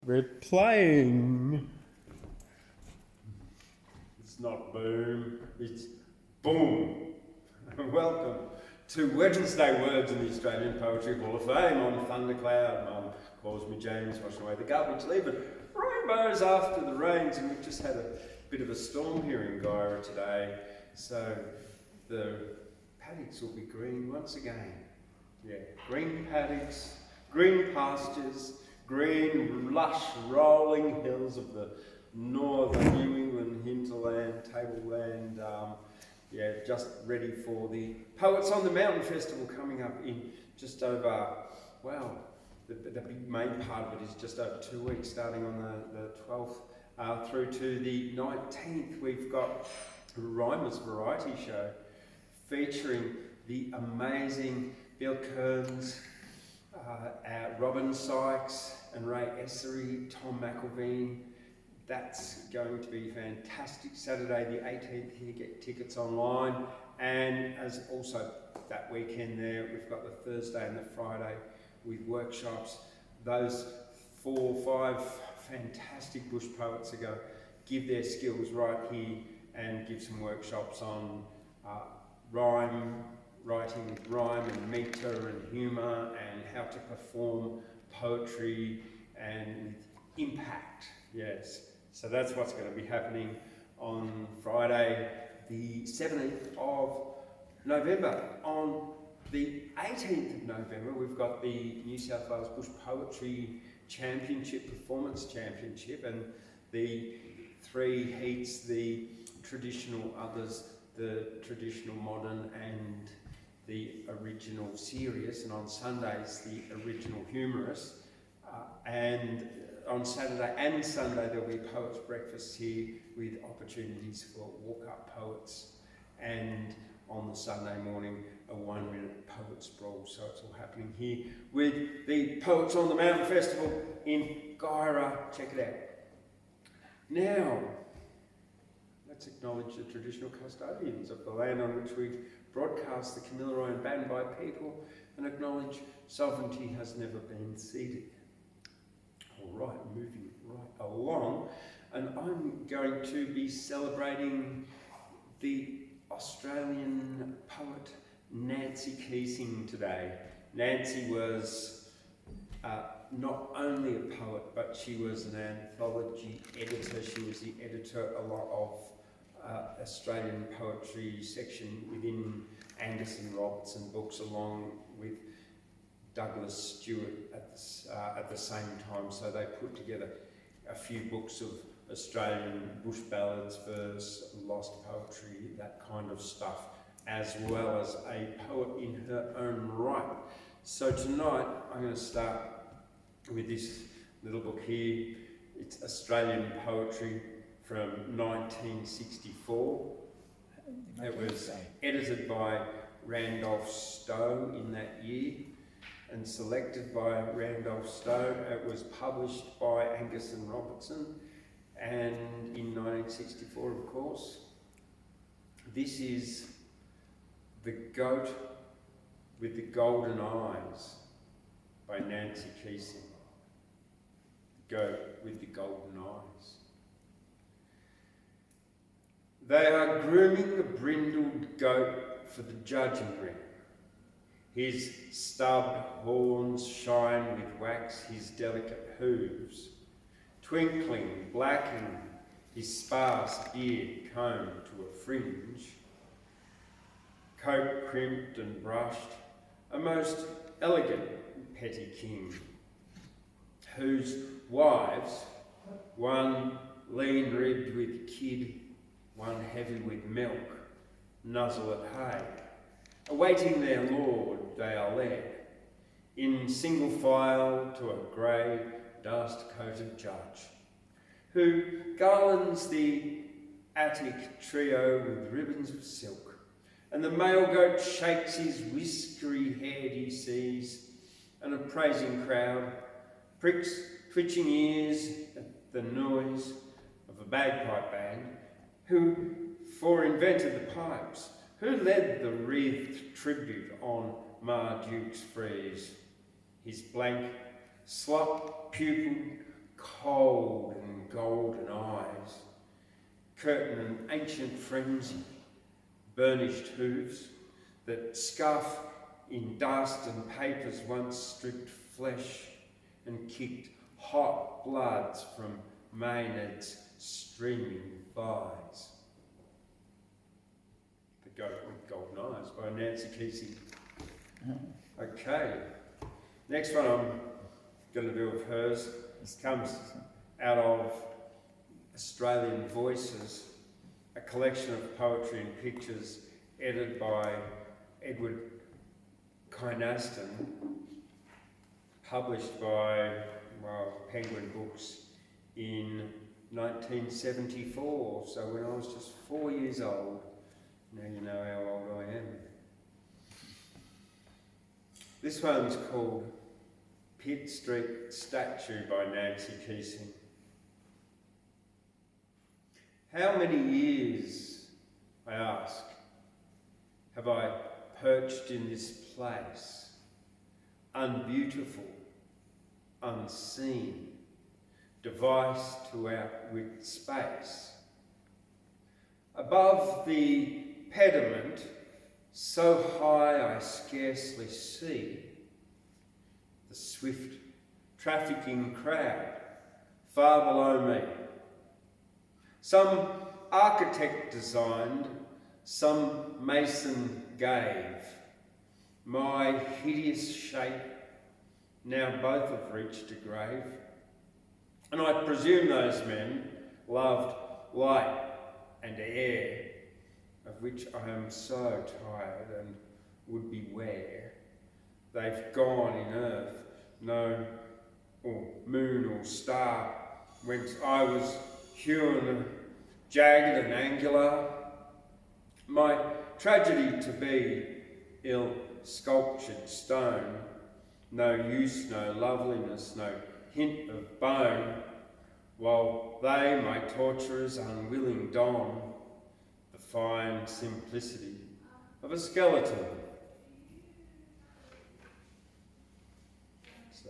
we're playing. It's not boom, it's boom. Welcome to Wednesday Words in the Australian Poetry Hall of Fame. I'm Thundercloud. Mum calls me James, washing away the garbage, leaving rainbows after the rains, and we've just had a bit of a storm here in Guyra today, so the paddocks will be green once again. Yeah, green paddocks, green pastures, green lush rolling hills of the northern New England hinterland, tableland. Yeah, just ready for the Poets on the Mountain Festival coming up in just over, well, the big main part of it is just over 2 weeks, starting on the 12th through to the 19th. We've got a Rhymers Variety Show featuring the amazing Bill Kearns, Robin Sykes and Ray Essery, Tom McElveen. That's going to be fantastic. Saturday the 18th, you get tickets online. And as also that weekend there, we've got the Thursday and the Friday with workshops. Those 4 or 5 fantastic bush poets are going to give their skills right here and give some workshops on rhyme, writing with rhyme and metre and humour, and how to perform poetry and with impact. Yes. So that's what's going to be happening on Friday, the 17th of November. On the 18th of November, we've got the New South Wales Bush Poetry Championship, Performance Championship, and the 3 heats, the traditional others, the traditional modern and the original serious, and on Sundays, the original humorous. And on Saturday and Sunday there'll be a poets' breakfast here with opportunities for walk-up poets, and on the Sunday morning a 1-minute poet sprawl. So it's all happening here with the Poets on the Mountain Festival in Guyra. Check it out. Now, let's acknowledge the traditional custodians of the land on which we broadcast the Kamilaroi and Banbai people, and acknowledge sovereignty has never been ceded. All right, moving right along, and I'm going to be celebrating the Australian poet Nancy Keesing today. Nancy was not only a poet, but she was an anthology editor. She was the editor a lot of Australian poetry section within Angus and Robertson books, along with Douglas Stewart at the same time. So they put together a few books of Australian bush ballads, verse, lost poetry, that kind of stuff, as well as a poet in her own right. So tonight I'm going to start with this little book here. It's Australian poetry from 1964. It was edited by Randolph Stowe in that year and selected by Randolph Stowe. It was published by Angus and Robertson, and in 1964, of course. This is The Goat with the Golden Eyes by Nancy Keesing. The Goat with the Golden Eyes. They are grooming the brindled goat for the judging ring. His stubbed horns shine with wax, his delicate hooves twinkling, blacking, his sparse beard combed to a fringe, coat crimped and brushed, a most elegant petty king, whose wives, one lean-ribbed with kid, one heavy with milk, nuzzle at hay. Awaiting their lord, they are led in single file to a grey, dust-coated judge, who garlands the attic trio with ribbons of silk, and the male goat shakes his whiskery head he sees, and a praising crowd pricks twitching ears at the noise of a bagpipe band, who invented the pipes, who led the wreathed tribute on Marduke's frieze, his blank, slop-pupilled, cold and golden eyes, curtain an ancient frenzy, burnished hooves that scuff in dust and papers once stripped flesh and kicked hot bloods from Maynard's streaming thighs. The Goat with Golden Eyes by Nancy Keesing. Okay, next one I'm going to do of hers comes out of Australian Voices, a collection of poetry and pictures edited by Edward Kynaston, published by Penguin Books in 1974, so when I was just 4 years old. Now you know how old I am. This one's called Pitt Street Statue by Nancy Keesing. How many years, I ask, have I perched in this place, unbeautiful, unseen, device to outwit space? Above the pediment, so high I scarcely see, the swift trafficking crowd far below me. Some architect designed, some mason gave, my hideous shape, now both have reached a grave. And I presume those men loved light and air, of which I am so tired and would beware. They've gone in earth, no or moon or star, whence I was hewn, jagged and angular. My tragedy to be ill sculptured stone, no use, no loveliness, no hint of bone, while they, my torturers, unwilling don the fine simplicity of a skeleton. So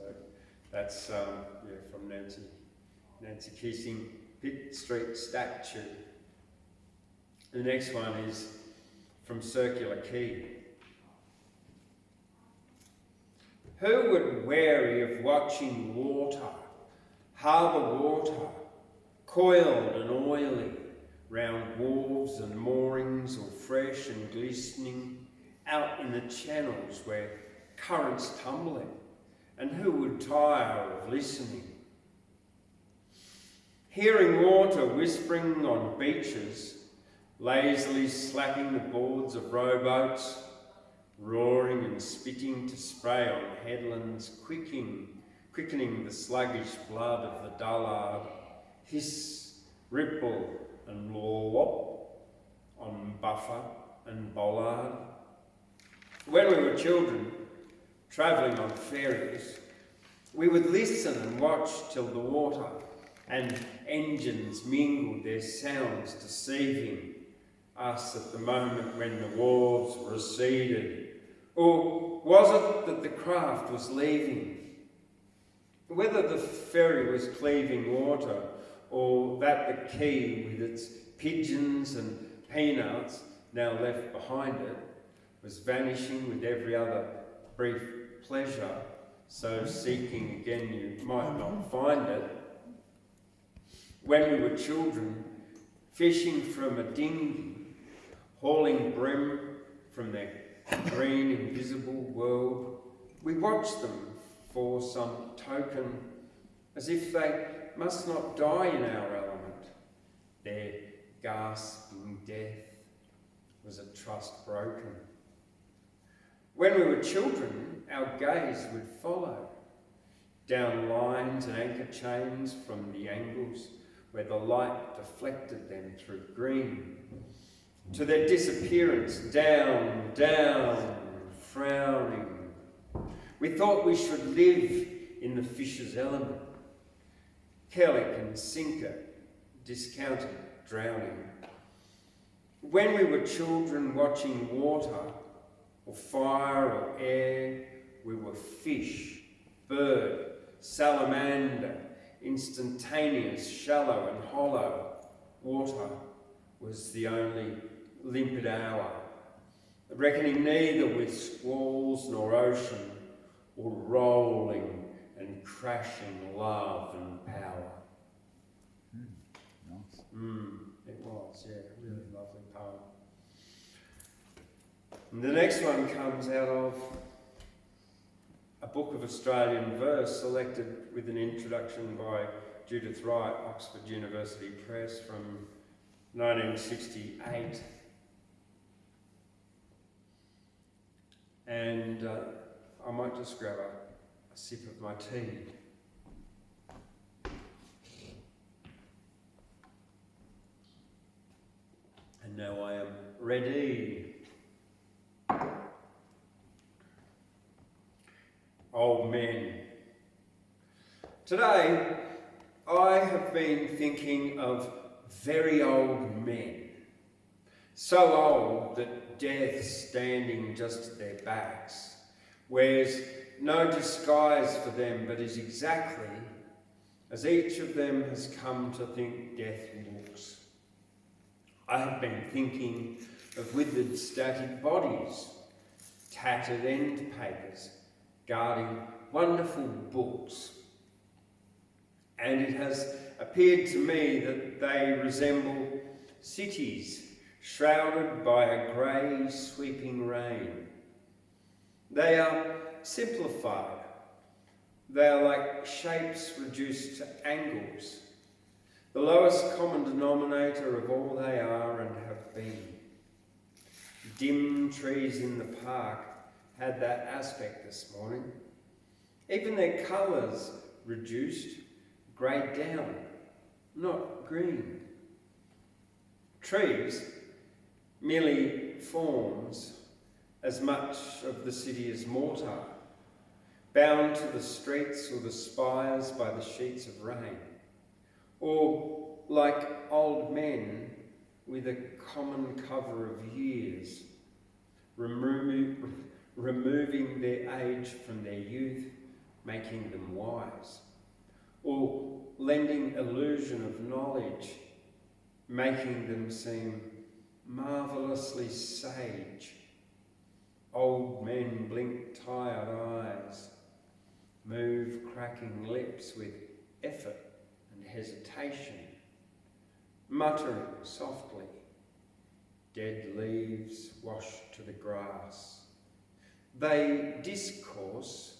that's from Nancy Keesing, Pitt Street Statue. The next one is from Circular Quay. Who would weary of watching water, harbour water, coiled and oily, round wharves and moorings, or fresh and glistening, out in the channels where currents tumbling, and who would tire of listening? Hearing water whispering on beaches, lazily slapping the boards of rowboats, roaring and spitting to spray on headlands, quickening the sluggish blood of the dullard, hiss, ripple and lop on buffer and bollard. When we were children, travelling on ferries, we would listen and watch till the water and engines mingled their sounds, deceiving us at the moment when the wharves receded. Or was it that the craft was leaving? Whether the ferry was cleaving water, or that the quay with its pigeons and peanuts now left behind it was vanishing with every other brief pleasure, so seeking again you might not find it. When we were children, fishing from a dinghy, hauling bream from their green invisible world, we watched them for some token, as if they must not die in our element. Their gasping death was a trust broken. When we were children, our gaze would follow down lines and anchor chains from the angles where the light deflected them through green, to their disappearance, down, down, frowning. We thought we should live in the fish's element, Kellic and sinker, discounted drowning. When we were children watching water, or fire or air, we were fish, bird, salamander, instantaneous, shallow and hollow. Water was the only limpid hour, reckoning neither with squalls nor ocean, or rolling and crashing love and power. Nice. It was, yeah, really lovely poem. And the next one comes out of a book of Australian verse selected with an introduction by Judith Wright, Oxford University Press, from 1968. And I might just grab a sip of my tea. And now I am ready. Old men. Today, I have been thinking of very old men. So old that death, standing just at their backs, wears no disguise for them, but is exactly as each of them has come to think death looks. I have been thinking of withered static bodies, tattered end papers, guarding wonderful books. And it has appeared to me that they resemble cities shrouded by a grey sweeping rain. They are simplified. They are like shapes reduced to angles, the lowest common denominator of all they are and have been. Dim trees in the park had that aspect this morning. Even their colours reduced, greyed down, not green. Trees, merely forms as much of the city as mortar, bound to the streets or the spires by the sheets of rain, or like old men with a common cover of years, removing their age from their youth, making them wise, or lending illusion of knowledge, making them seem marvellously sage. Old men blink tired eyes, move cracking lips with effort and hesitation, muttering softly. Dead leaves wash to the grass. They discourse,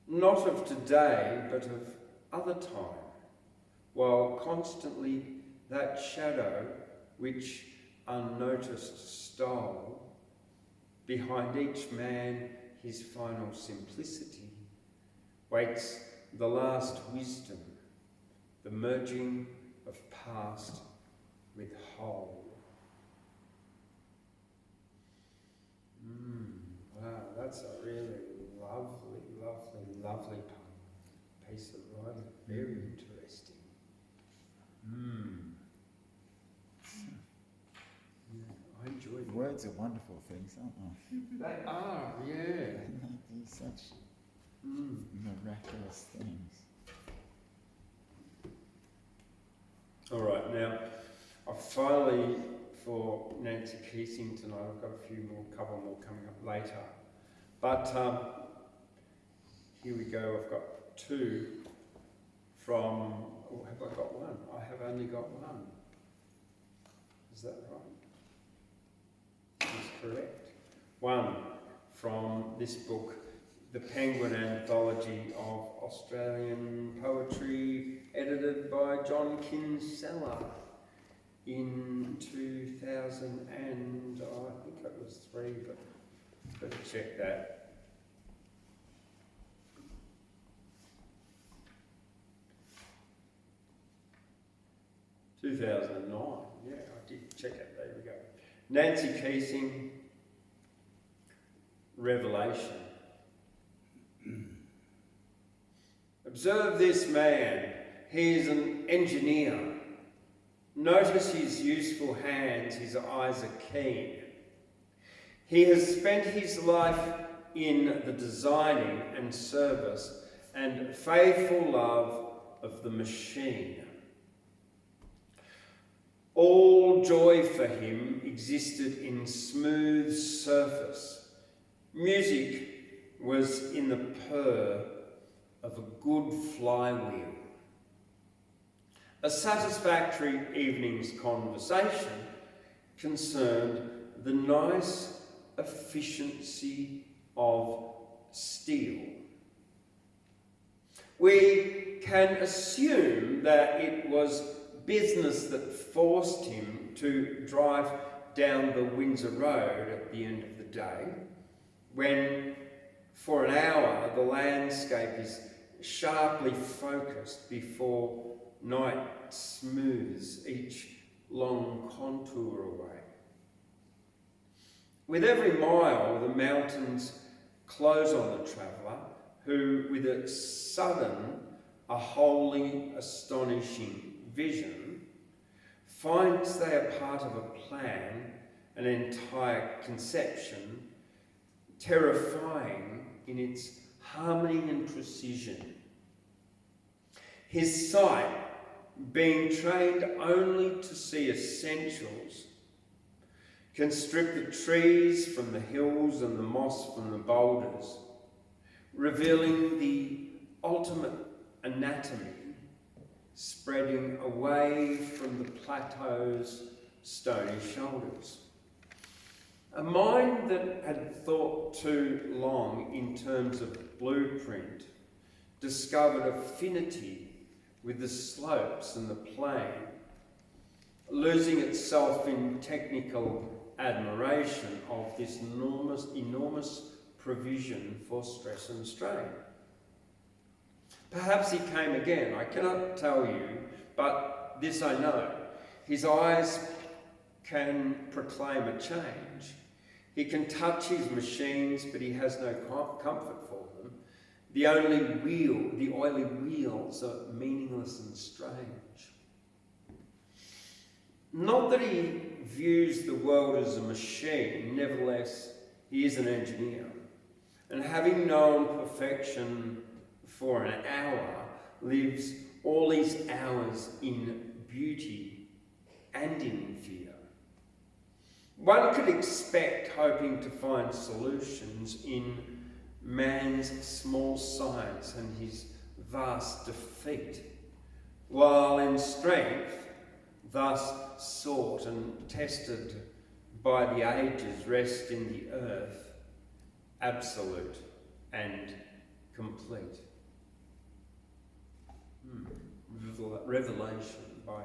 not of today, but of other time, while constantly that shadow which unnoticed stole, behind each man his final simplicity, waits the last wisdom, the merging of past with whole. Wow, that's a really lovely, lovely, lovely piece of writing. Very interesting. Yeah, I enjoyed it. Words are wonderful things, aren't they? They are, yeah. They do such miraculous things. All right, now, I've finally, for Nancy Keesing tonight, I've got a couple more coming up later. But here we go, I've got two from, oh, have I got one? I have only got one. Is that right? That's correct. One from this book, The Penguin Anthology of Australian Poetry, edited by John Kinsella in 2000 and I think it was 3, but better check that. (2009), yeah, I did check it, there we go. Nancy Keesing, Revelation. Observe this man, he is an engineer. Notice his useful hands, his eyes are keen. He has spent his life in the designing and service and faithful love of the machine. All joy for him existed in smooth surface. Music was in the purr of a good flywheel. A satisfactory evening's conversation concerned the nice efficiency of steel. We can assume that it was business that forced him to drive down the Windsor Road at the end of the day, when for an hour the landscape is sharply focused before night smooths each long contour away. With every mile, the mountains close on the traveller, who, with a sudden, a wholly astonishing vision, finds they are part of a plan, an entire conception, terrifying in its harmony and precision. His sight, being trained only to see essentials, can strip the trees from the hills and the moss from the boulders, revealing the ultimate anatomy spreading away from the plateau's stony shoulders. A mind that had thought too long in terms of blueprint discovered affinity with the slopes and the plain, losing itself in technical admiration of this enormous provision for stress and strain. Perhaps he came again, I cannot tell you, but this I know. His eyes can proclaim a change. He can touch his machines, but he has no comfort for them. The oily wheels are meaningless and strange. Not that he views the world as a machine, nevertheless, he is an engineer. And having known perfection for an hour, lives all these hours in beauty and in fear. One could expect hoping to find solutions in man's small science and his vast defeat, while in strength, thus sought and tested by the ages, rest in the earth, absolute and complete. Revelation by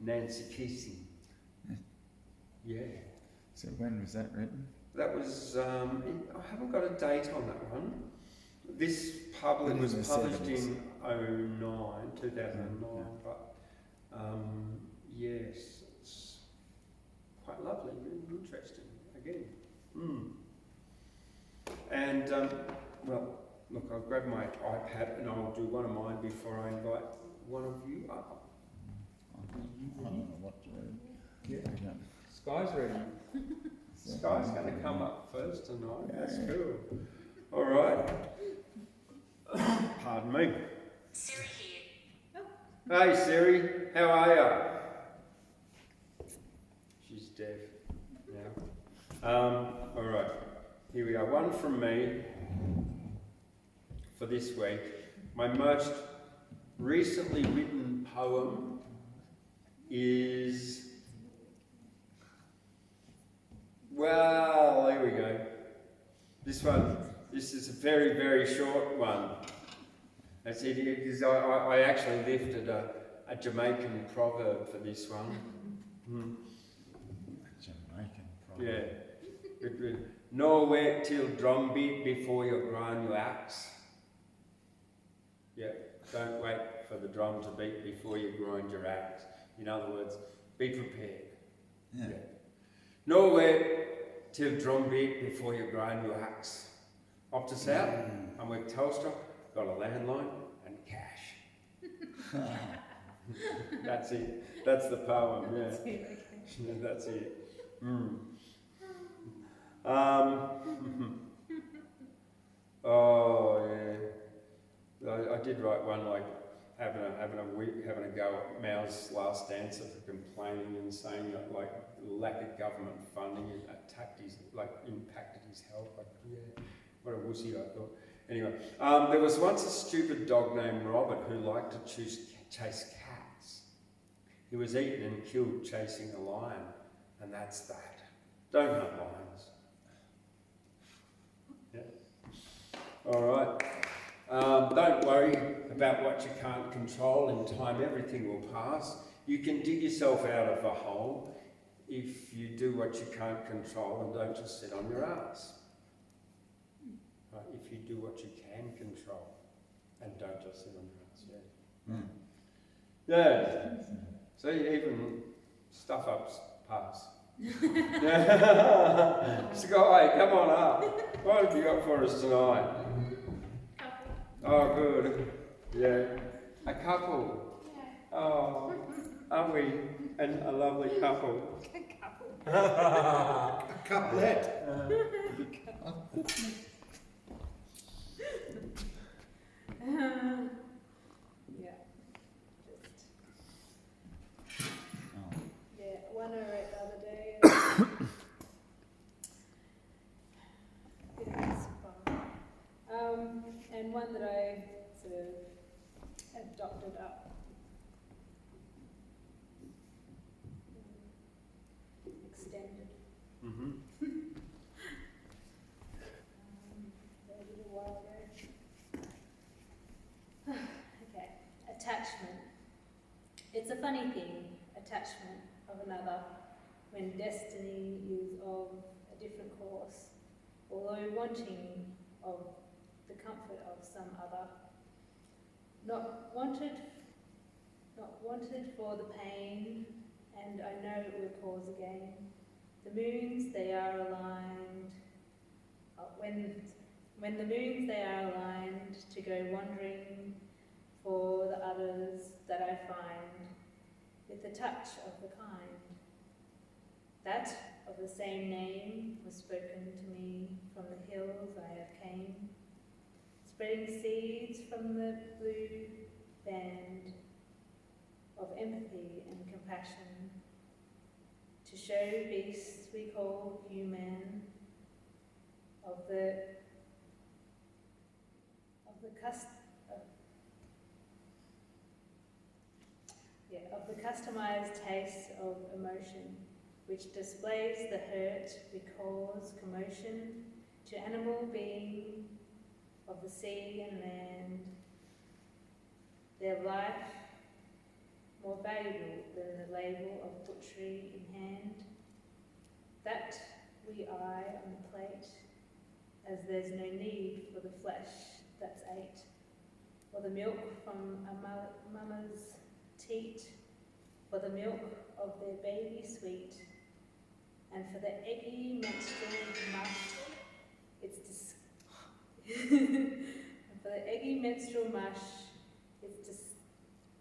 Nancy Keesing. Yeah. So when was that written? That was, I haven't got a date on that one. This was published in 2009, but yes, it's quite lovely, really interesting, again. And, well, look, I'll grab my iPad and I'll do one of mine before I invite one of you up. I don't know what to read. Yeah. Skye's ready. Skye's going to come up first tonight. Yeah. That's cool. All right. Pardon me. Siri here. Hey Siri, how are you? She's deaf now. All right. Here we go. One from me for this week. My most recently written poem is, well, here we go. This is a very, very short one. That's it, because I actually lifted a Jamaican proverb for this one. A Jamaican proverb. Yeah. No wait till drumbeat before you grind your axe. Yeah, don't wait for the drum to beat before you grind your axe. In other words, be prepared. Yeah. No wait till drumbeat before you grind your axe. Up to south, I'm with Telstra, got a landline and cash. That's it. That's the poem, yeah. That's it. Oh, yeah. I did write one like, having a go at Mao's last answer for complaining and saying that like lack of government funding impacted his health. Like, yeah, what a wussy, I thought. Anyway, there was once a stupid dog named Robert who liked to chase cats. He was eaten and killed chasing a lion, and that's that. Don't hunt lions. Yeah. All right. Don't worry about what you can't control. In time, everything will pass. You can dig yourself out of a hole if you do what you can't control and don't just sit on your ass. Right? If you do what you can control and don't just sit on your ass. Yeah. Yeah. See, even stuff ups pass. Skye, come on up. What have you got for us tonight? Oh, good. Yeah. A couple. Yeah. Oh, aren't we a lovely couple? A couple. A couplet. Yeah. Yeah, one I wrote the other day. It was fun. And one that I sort of adopted up. Extended. Mm-hmm. A little while ago. Okay, attachment. It's a funny thing, attachment of another, when destiny is of a different course, although wanting of the comfort of some other. Not wanted for the pain, and I know it will cause again. The moons, they are aligned. When the moons, they are aligned to go wandering for the others that I find, with the touch of the kind. That of the same name was spoken to me from the hills I have came, spreading seeds from the blue band of empathy and compassion, to show beasts we call human, of the customized taste of emotion, which displays the hurt we cause commotion to animal being of the sea and land, their life more valuable than the label of butchery in hand, that we eye on the plate, as there's no need for the flesh that's ate, or the milk from a mama's teat, for the milk of their baby sweet, and for the eggy menstrual mush, and for the eggy menstrual mush, it's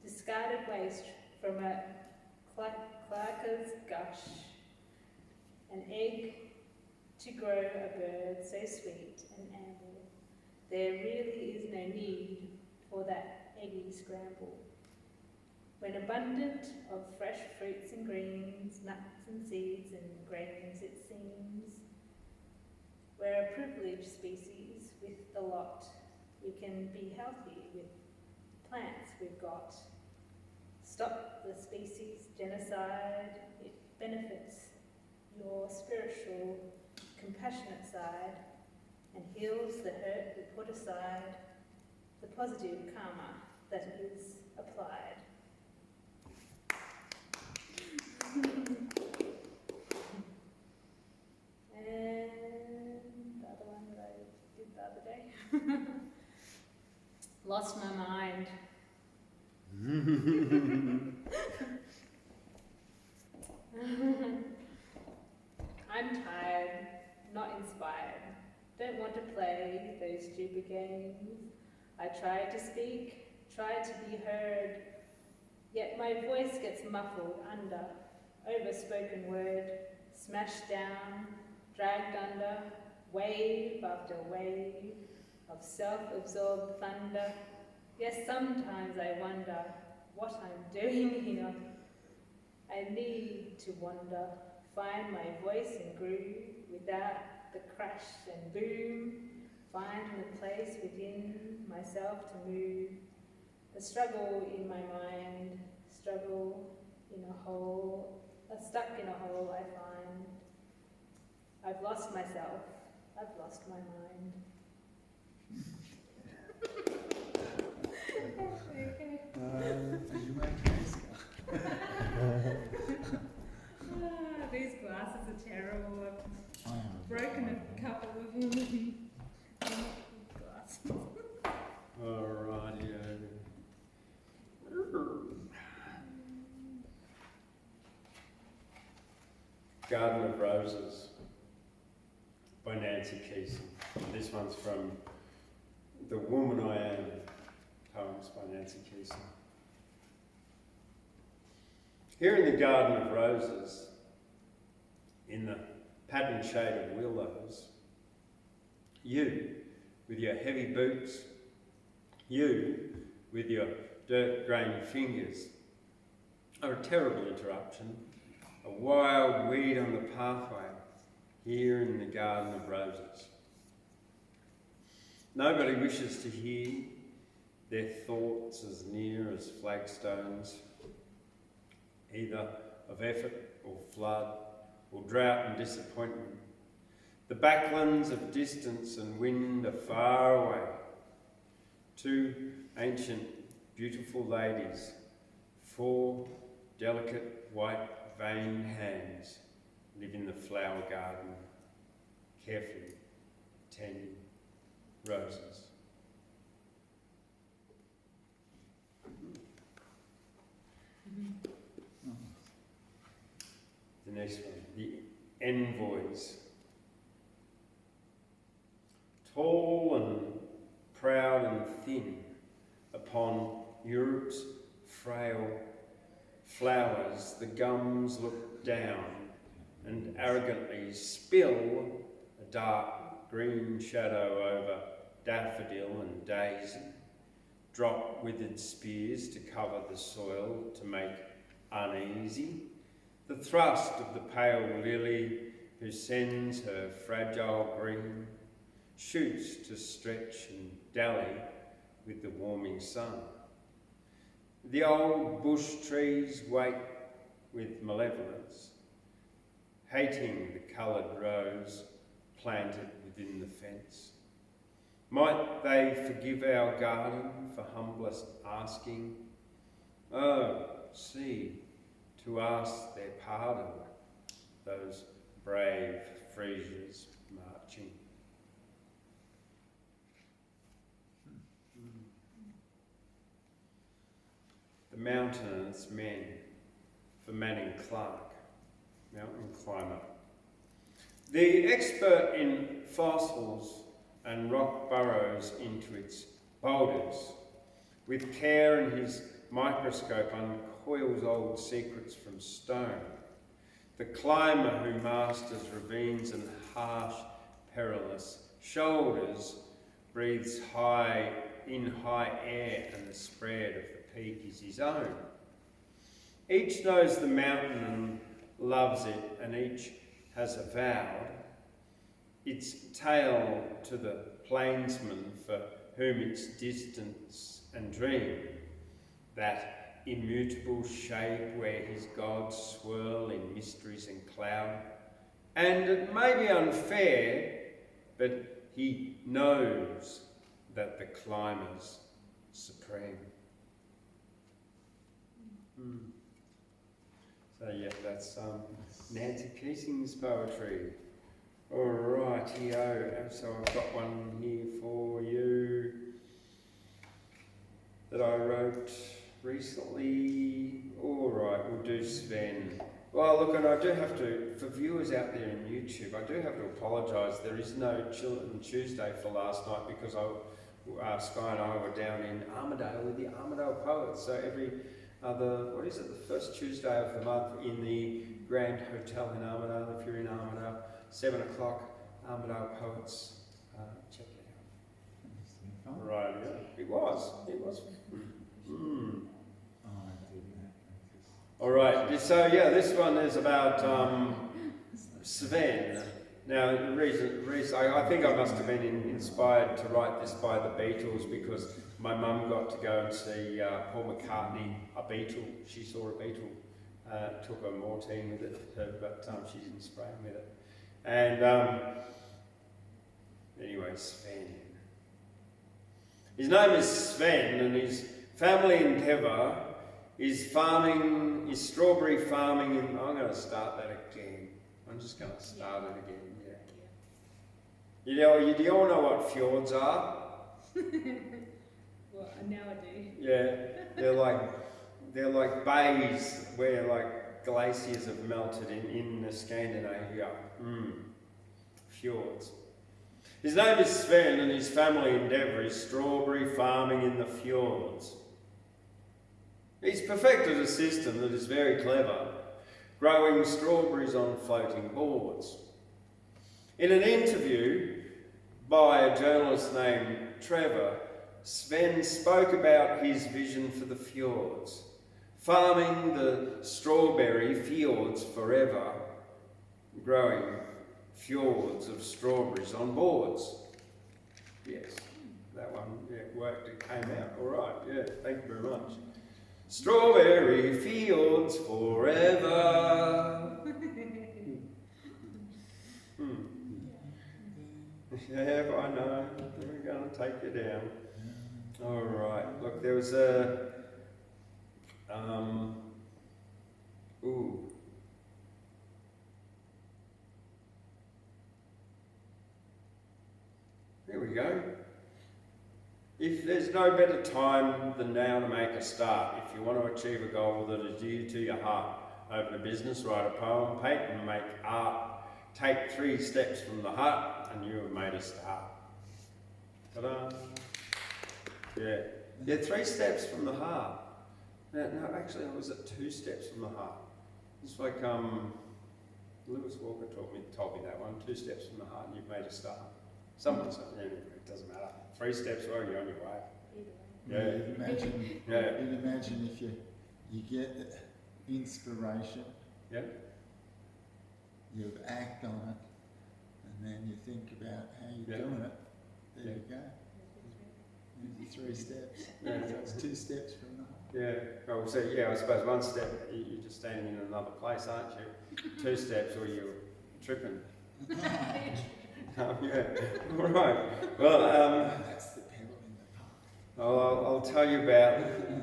discarded waste from a clacker's gush, an egg to grow a bird so sweet and amble. There really is no need for that eggy scramble. When abundant of fresh fruits and greens, nuts and seeds and grains it seems, we're a privileged species with the lot. We can be healthy with plants we've got. Stop the species genocide, it benefits your spiritual, compassionate side and heals the hurt we put aside, the positive karma that is applied. And the other one that I did the other day. Lost my mind. I'm tired, not inspired. Don't want to play those stupid games. I tried to speak, tried to be heard, yet my voice gets muffled under overspoken word, smashed down, dragged under, wave after wave of self-absorbed thunder, Yes, sometimes I wonder what I'm doing here. I need to wander, find my voice and groove without the crash and boom, find a place within myself to move. The struggle in my mind, struggle in a hole, stuck in a hole I find. I've lost myself, I've lost my mind. Okay. Are you okay, Skye? These glasses are terrible. I I've am. broken a couple of them. Glasses. Alrighty. Garden of Roses by Nancy Keesing. This one's from The Woman I Am, poems by Nancy Keesing. Here in the Garden of Roses, in the patterned shade of willows, you with your heavy boots, you with your dirt-grained fingers, are a terrible interruption, a wild weed on the pathway here in the Garden of Roses. Nobody wishes to hear their thoughts as near as flagstones, either of effort or flood, or drought and disappointment. The backlands of distance and wind are far away. Two ancient, beautiful ladies, four delicate, white, veined hands live in the flower garden, carefully tending roses. The next one, the envoys. Tall and proud and thin upon Europe's frail flowers, the gums look down and arrogantly spill a dark green shadow over daffodil and daisy, drop withered spears to cover the soil to make uneasy the thrust of the pale lily who sends her fragile green shoots to stretch and dally with the warming sun. The old bush trees wait with malevolence, hating the coloured rose planted within the fence. Might they forgive our garden for humblest asking? Oh, see, to ask their pardon, those brave Fresias marching. The Mountainous Men for Manning Clark, mountain climber. The expert in fossils and rock burrows into its boulders. With care in his microscope uncoils old secrets from stone. The climber who masters ravines and harsh, perilous shoulders breathes high in high air, and the spread of the peak is his own. Each knows the mountain and loves it, and each has avowed its tale to the plainsman for whom its distance and dream, that immutable shape where his gods swirl in mysteries and cloud. And it may be unfair, but he knows that the climber's supreme. So yeah, that's Nancy Keesing's poetry. Alrighty-o, so I've got one here for you that I wrote recently. Alright, we'll do Sven. Well, look, and I do have to, for viewers out there in YouTube, I do have to apologise. There is no Chiltern Tuesday for last night because Skye and I were down in Armidale with the Armidale Poets. So every other, the first Tuesday of the month in the Grand Hotel in Armidale, if you're in Armidale, 7 o'clock, Armidale Poets, check it out. time? Right, yeah. He was. Mm. Oh, I didn't. All right, so yeah, this one is about Sven. Now, the reason I think I must have been inspired to write this by the Beatles because my mum got to go and see Paul McCartney, a Beatle. She saw a Beatle, took a Mortein with it, but she didn't spray him with it. And anyway, Sven. His name is Sven, and his family endeavour is strawberry farming in, I'm going to start that again. I'm just going to start it again, yeah. Do you all know what fjords are? Well, now I do. Yeah, they're like bays where like glaciers have melted in Scandinavia. Fjords. His name is Sven, and his family endeavour is strawberry farming in the fjords. He's perfected a system that is very clever, growing strawberries on floating boards. In an interview by a journalist named Trevor, Sven spoke about his vision for the fjords, farming the strawberry fjords forever, growing fjords of strawberries on boards. Yes, that one worked, it came out all right, yeah, thank you very much. Strawberry fields forever. Yeah, I know. We're going to take you down. All right. Look, there was a. Here we go. If there's no better time than now to make a start, if you want to achieve a goal that is dear to your heart, open a business, write a poem, paint and make art. Take 3 steps from the heart and you have made a start. Ta-da! Yeah. 3 steps from the heart. No, actually I was at 2 steps from the heart. It's like Lewis Walker told me that one. 2 steps from the heart and you've made a start. Someone said, anyway, it doesn't matter. 3 steps, well, you're on your way. Yeah. You'd imagine if you get inspiration, you act on it, and then you think about how you're doing it. There you go. There's your 3 steps. Yeah. So it's 2 steps from the heart. Yeah. Well, so I suppose 1 step, you're just standing in another place, aren't you? 2 steps, or you're tripping. Yeah. All right. Well, that's the pedal in the park. I'll tell you about.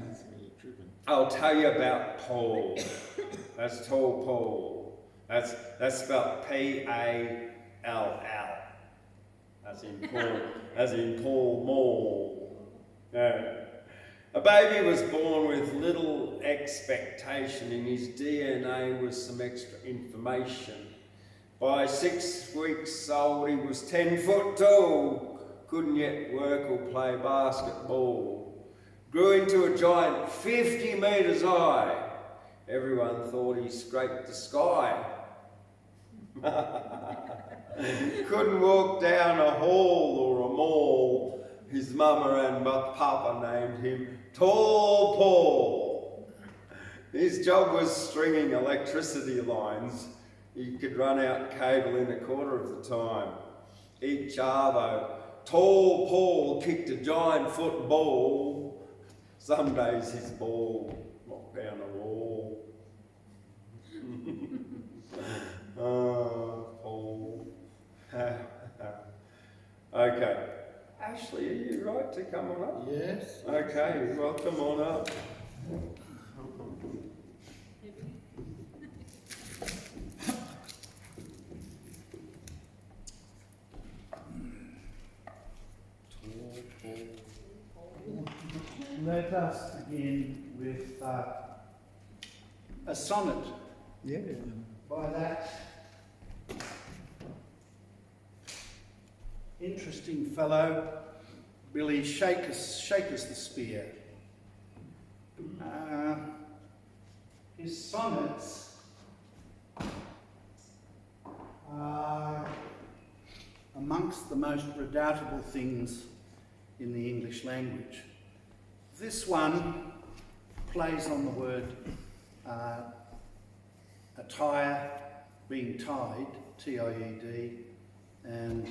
That's where you're tripping. I'll tell you about Paul. That's Tall Paul. That's spelled P-A-L-L. As in Paul Mall. Yeah. A baby was born with little expectation. In his DNA was some extra information. By 6 weeks old, he was 10 foot tall. Couldn't yet work or play basketball. Grew into a giant 50 metres high. Everyone thought he scraped the sky. Couldn't walk down a hall or a mall. His mama and papa named him Tall Paul. His job was stringing electricity lines. He could run out cable in a quarter of the time. Each arvo, Tall Paul kicked a giant football. Some days his ball knocked down a wall. Oh, Paul. Okay. Ashley, are you right to come on up? Yes. Okay, well, come on up. Let us begin with a sonnet by that interesting fellow, Billy Shakers the Spear. His sonnets are amongst the most redoubtable things in the English language. This one plays on the word attire, being tied, T-I-E-D, and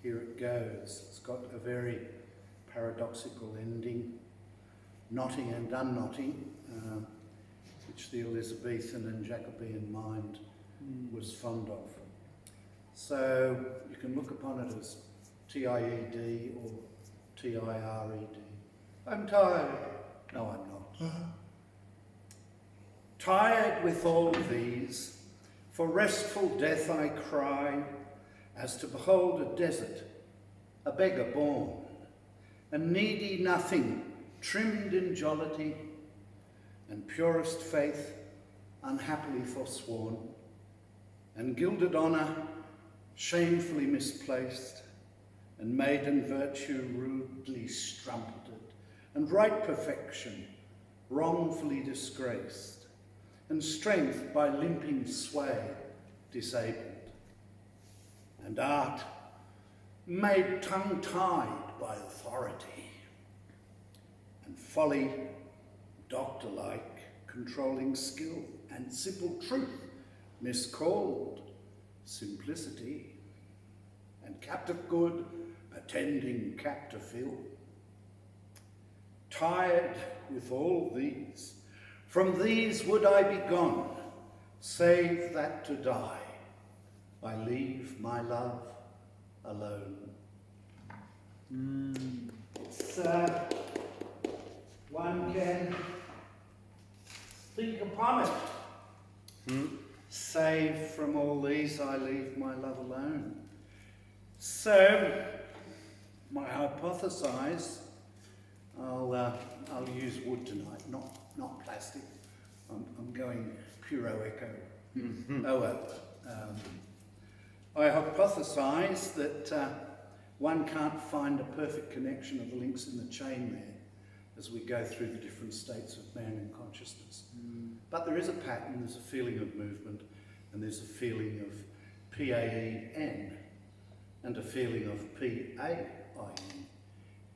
here it goes. It's got a very paradoxical ending, knotting and unknotting, which the Elizabethan and Jacobean mind was fond of. So you can look upon it as T-I-E-D or T-I-R-E-D. I'm tired. No, I'm not. Tired with all these, for restful death I cry, as to behold a desert, a beggar born, a needy nothing, trimmed in jollity, and purest faith unhappily forsworn, and gilded honour shamefully misplaced, and maiden virtue rudely strumpeted, and right perfection wrongfully disgraced, and strength by limping sway disabled, and art made tongue-tied by authority, and folly doctor-like controlling skill, and simple truth miscalled simplicity, and captive good attending captive ill. Tired with all these, from these would I be gone, save that to die I leave my love alone. It's, one can think upon it. Save from all these I leave my love alone. So, my hypothesize, I'll use wood tonight, not plastic. I'm going puro eco. Oh well. I hypothesize that one can't find a perfect connection of the links in the chain there as we go through the different states of man and consciousness. But there is a pattern, there's a feeling of movement, and there's a feeling of P-A-E-N, and a feeling of P-A-I-N,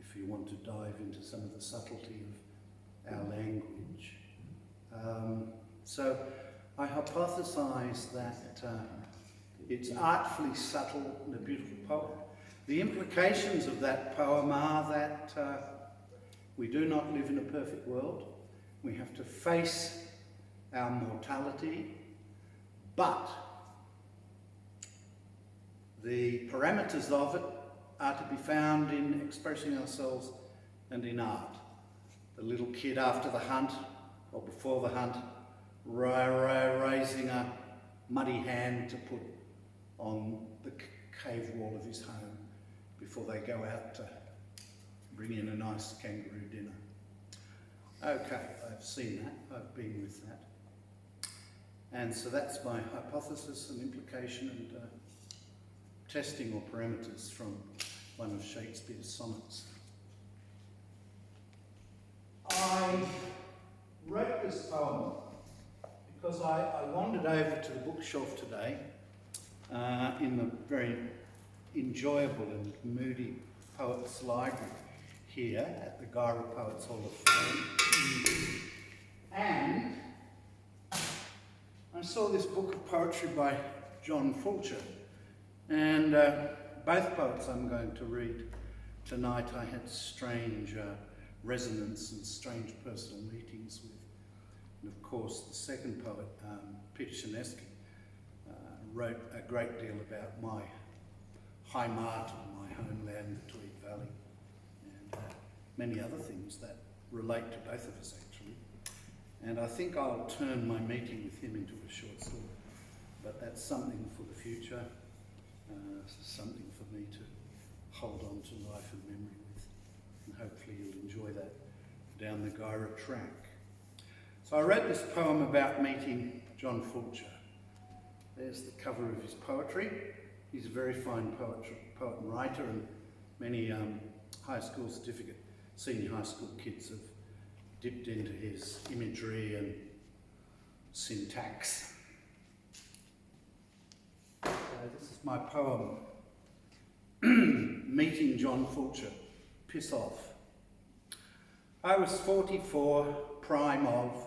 if you want to dive into some of the subtlety of our language. So I hypothesize that it's artfully subtle and a beautiful poem. The implications of that poem are that we do not live in a perfect world. We have to face our mortality, but the parameters of it are to be found in expressing ourselves and in art. The little kid after the hunt, or before the hunt, raising a muddy hand to put on the cave wall of his home before they go out to bring in a nice kangaroo dinner. Okay, I've seen that, I've been with that. And so that's my hypothesis and implication and testing or parameters from one of Shakespeare's sonnets. I wrote this poem because I wandered over to the bookshelf today in the very enjoyable and moody Poets Library here at the Gyra Poets Hall of Fame. And I saw this book of poetry by John Fulcher, and both poets I'm going to read tonight I had strange resonance and strange personal meetings with. And of course the second poet, Peter Shinesky, wrote a great deal about my Heimat, my homeland, the Tweed Valley, and many other things that relate to both of us actually. And I think I'll turn my meeting with him into a short story, but that's something for the future, something for me to hold on to life and memory with, and hopefully you'll enjoy that down the Gyra track. So I wrote this poem about meeting John Fulcher. There's the cover of his poetry. He's a very fine poet and writer, and many high school certificate, senior high school kids have dipped into his imagery and syntax. This is my poem. meeting John Fulcher. Piss off. I was 44, prime of ...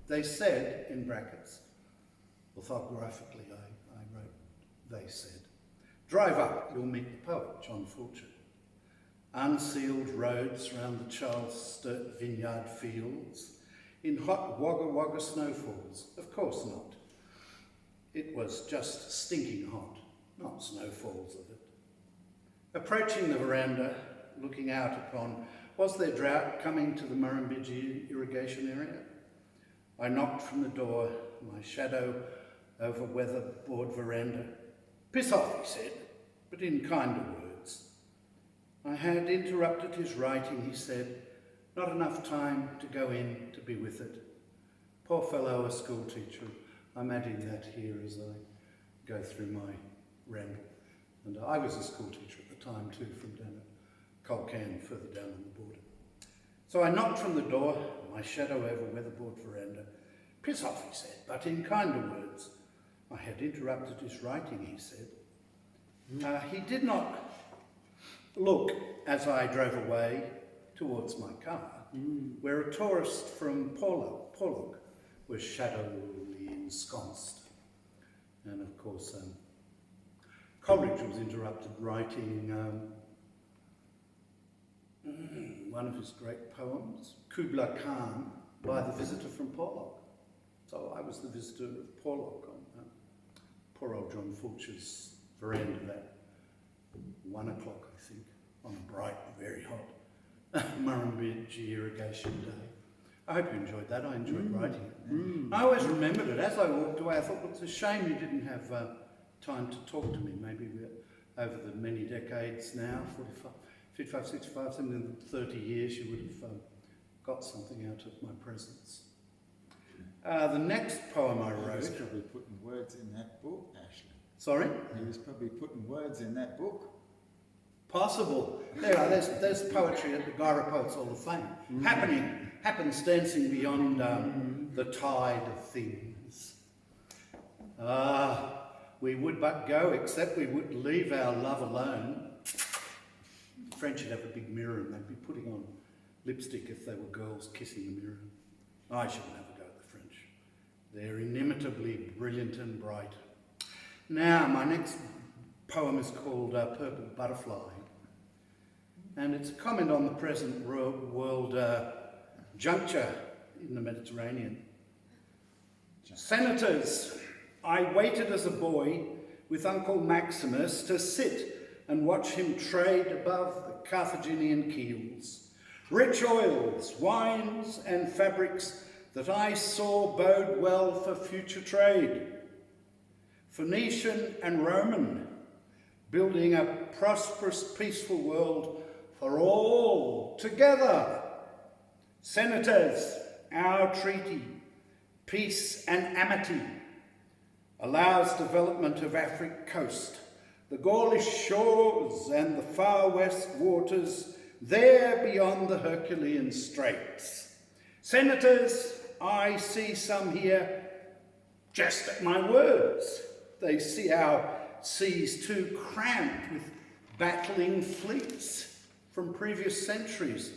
They said, in brackets, orthographically I wrote, they said, drive up, you'll meet the poet, John Fulcher. Unsealed roads round the Charles Sturt vineyard fields, in hot Wagga Wagga snowfalls. Of course not. It was just stinking hot, not snowfalls of it. Approaching the veranda, looking out upon, was there drought coming to the Murrumbidgee irrigation area? I knocked from the door, my shadow over weatherboard veranda. Piss off, he said, but in kinder words. I had interrupted his writing, he said, not enough time to go in to be with it. Poor fellow, a school teacher. I'm adding that here as I go through my ramble. And I was a school teacher at the time too, from down at Colcan, further down on the border. So I knocked from the door, my shadow over weatherboard veranda. Piss off, he said, but in kinder words. I had interrupted his writing, he said. He did not look as I drove away towards my car, where a tourist from Porlock was shadowily ensconced. And of course, Coleridge was interrupted writing one of his great poems, Kubla Khan, by the visitor from Porlock. So I was the visitor of Porlock on poor old John Fulcher's veranda that 1 o'clock, I think, on a bright, very hot Murrumbidgee irrigation day. I hope you enjoyed that. I enjoyed writing it. I always remembered it. As I walked away, I thought, well, it's a shame you didn't have time to talk to me. Maybe we're over the many decades now, 45, 55, 65, 70, 30 years, you would have got something out of my presence. The next poem I wrote... He was probably putting words in that book, Ashley. Sorry? He was probably putting words in that book. Possible. There's poetry at the Gyra Poets Hall of Fame. Happens dancing beyond the tide of things. We would but go, except we would leave our love alone. The French would have a big mirror and they'd be putting on lipstick if they were girls kissing the mirror. I shouldn't have a go at the French. They're inimitably brilliant and bright. Now, my next poem is called Purple Butterfly. And it's a comment on the present world juncture in the Mediterranean. Senators, I waited as a boy with Uncle Maximus to sit and watch him trade above the Carthaginian keels. Rich oils, wines and fabrics that I saw bode well for future trade. Phoenician and Roman, building a prosperous, peaceful world for all together. Senators, our treaty, peace and amity, allows development of Afric coast, the Gaulish shores and the far west waters, there beyond the Herculean Straits. Senators, I see some here just at my words. They see our seas too cramped with battling fleets from previous centuries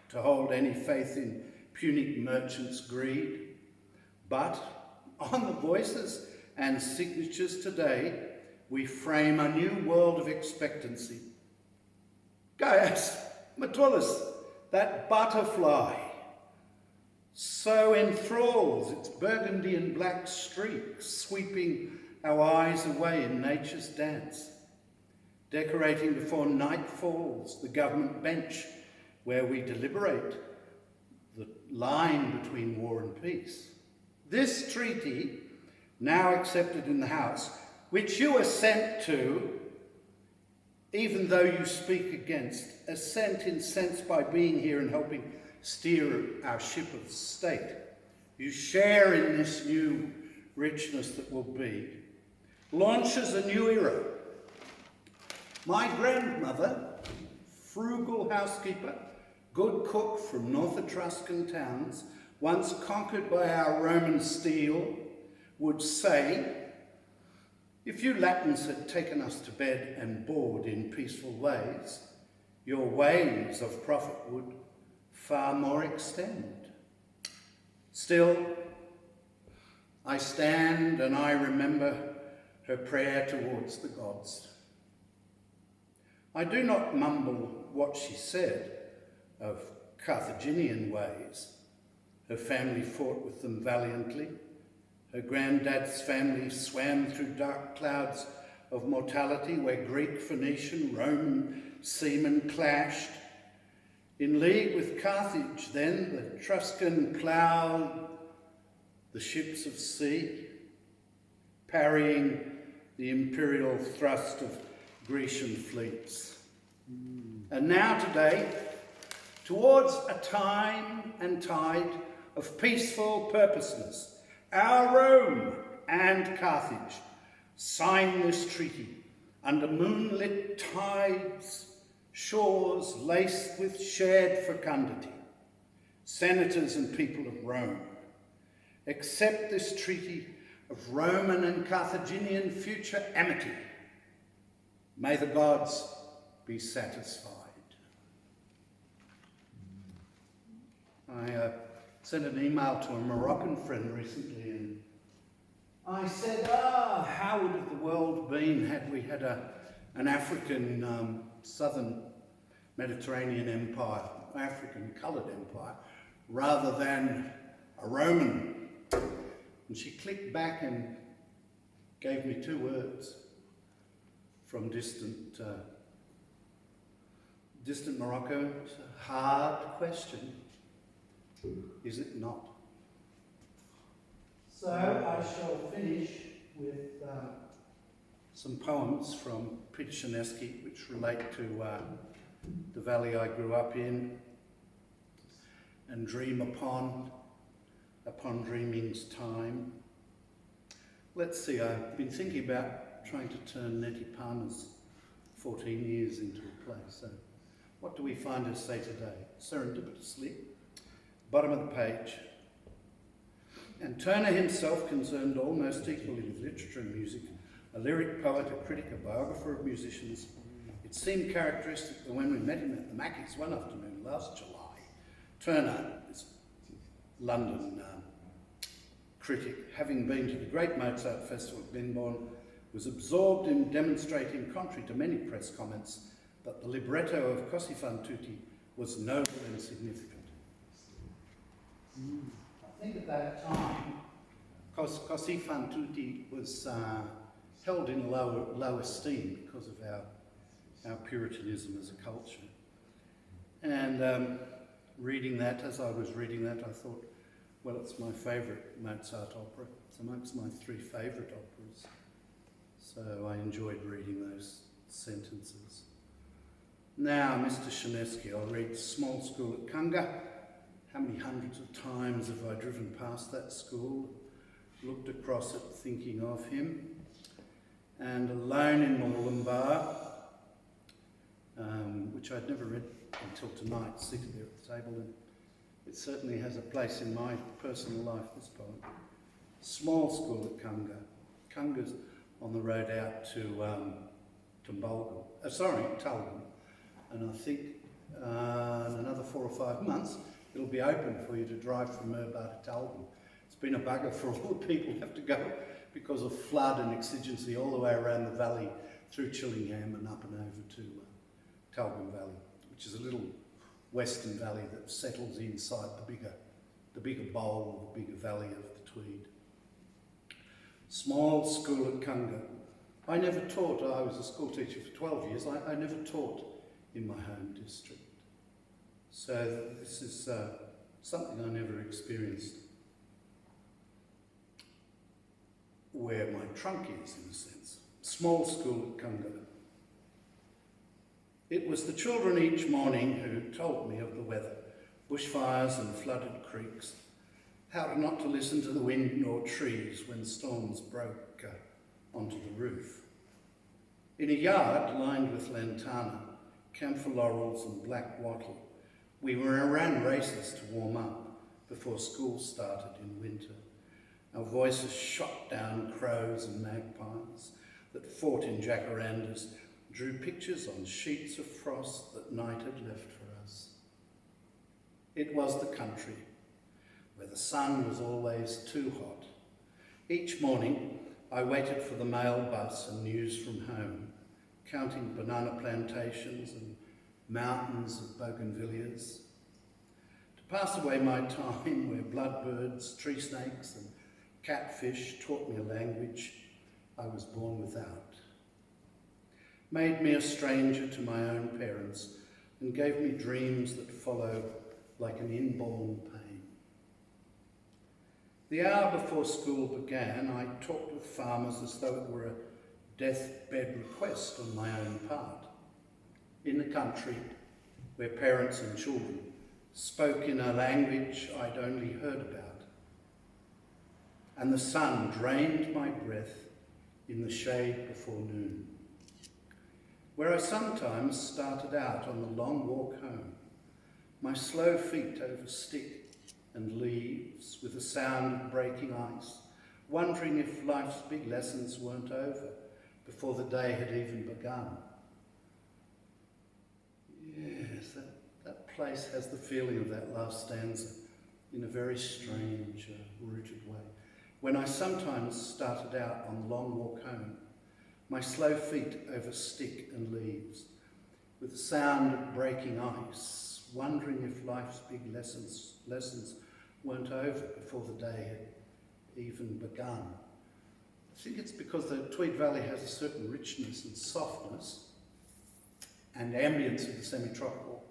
to hold any faith in Punic merchants' greed. But on the voices and signatures today, we frame a new world of expectancy. Gaius, Metellus, that butterfly, so enthralls its burgundy and black streaks, sweeping our eyes away in nature's dance, decorating before night falls the government bench where we deliberate the line between war and peace. This treaty, now accepted in the House, which you assent to, even though you speak against, assent in sense by being here and helping steer our ship of state. You share in this new richness that will be, launches a new era. My grandmother, frugal housekeeper, good cook from North Etruscan towns, once conquered by our Roman steel, would say, If you Latins had taken us to bed and board in peaceful ways, your ways of profit would far more extend. Still, I stand and I remember her prayer towards the gods. I do not mumble what she said of Carthaginian ways. Her family fought with them valiantly. Her granddad's family swam through dark clouds of mortality where Greek, Phoenician, Roman seamen clashed. In league with Carthage then, the Etruscan ploughed the ships of sea, parrying the imperial thrust of Grecian fleets. And now today, towards a time and tide of peaceful purposeness, our Rome and Carthage sign this treaty under moonlit tides, shores laced with shared fecundity. Senators and people of Rome, accept this treaty of Roman and Carthaginian future amity. May the gods be satisfied. I sent an email to a Moroccan friend recently and I said, how would have the world been had we had an African southern Mediterranean empire, African coloured empire, rather than a Roman? And she clicked back and gave me 2 words from distant Morocco. It's a hard question, is it not? So I shall finish with some poems from Peter Shinesky which relate to the valley I grew up in and dream upon dreaming's time. Let's see, I've been thinking about trying to turn Nettie Palmer's 14 years into a play. So what do we find her say today? Serendipitously, bottom of the page. And Turner himself, concerned almost equally with literature and music, a lyric poet, a critic, a biographer of musicians, it seemed characteristic that when we met him at the Mackies one afternoon last July, Turner, this London critic, having been to the Great Mozart Festival at Glenbourne, was absorbed in demonstrating, contrary to many press comments, that the libretto of Così fan tutti was noble and significant. I think at that time, Così fan tutti was held in low esteem because of our Puritanism as a culture. And reading that, as I was reading that, I thought, well, it's my favourite Mozart opera. It's amongst my 3 favourite operas. So I enjoyed reading those sentences. Now, Mr. Shinesky, I'll read Small School at Kunga. How many hundreds of times have I driven past that school, looked across it thinking of him, and Alone in Moorlambar, which I'd never read until tonight, seated there at the table, and it certainly has a place in my personal life, this poem. Small School at Kunga. Kunga's on the road out to Tulgum, and I think in another 4 or 5 months it'll be open for you to drive from Urbar to Tulgum. It's been a bugger for all the people who have to go because of flood and exigency all the way around the valley through Chillingham and up and over to Tulgum Valley, which is a little western valley that settles inside the bigger bowl, the bigger valley of the Tweed. Small School at Kunga. I never taught, I was a school teacher for 12 years, I never taught in my home district. So this is something I never experienced. Where my trunk is, in a sense. Small School at Kunga. It was the children each morning who told me of the weather, bushfires and flooded creeks, how not to listen to the wind nor trees when storms broke onto the roof. In a yard lined with lantana, camphor laurels and black wattle, we ran races to warm up before school started in winter. Our voices shot down crows and magpies, that fought in jacarandas, drew pictures on sheets of frost that night had left for us. It was the country, where the sun was always too hot. Each morning, I waited for the mail bus and news from home, counting banana plantations and mountains of bougainvilleas. To pass away my time where bloodbirds, tree snakes and catfish taught me a language I was born without, made me a stranger to my own parents and gave me dreams that follow like an inborn pain. The hour before school began, I talked with farmers as though it were a deathbed request on my own part. In the country, where parents and children spoke in a language I'd only heard about, and the sun drained my breath in the shade before noon, where I sometimes started out on the long walk home, my slow feet over stick and leaves with the sound of breaking ice, wondering if life's big lessons weren't over before the day had even begun. Yes, that place has the feeling of that last stanza in a very strange, rooted way. When I sometimes started out on the long walk home, my slow feet over stick and leaves, with the sound of breaking ice, wondering if life's big lessons weren't over before the day had even begun. I think it's because the Tweed Valley has a certain richness and softness and ambience of the semi-tropical,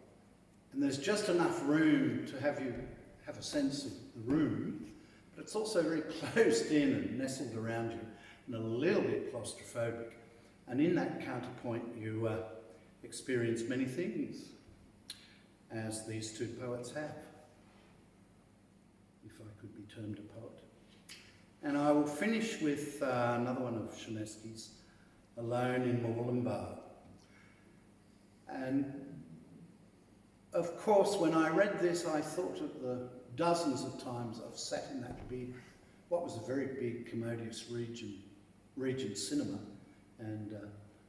and there's just enough room to have you have a sense of the room, but it's also very closed in and nestled around you and a little bit claustrophobic. And in that counterpoint, you experience many things, as these two poets have, if I could be termed a poet. And I will finish with another one of Shinesky's, Alone in Mawulambar. And of course, when I read this, I thought of the dozens of times I've sat in that big, what was a very big, commodious Regent cinema, and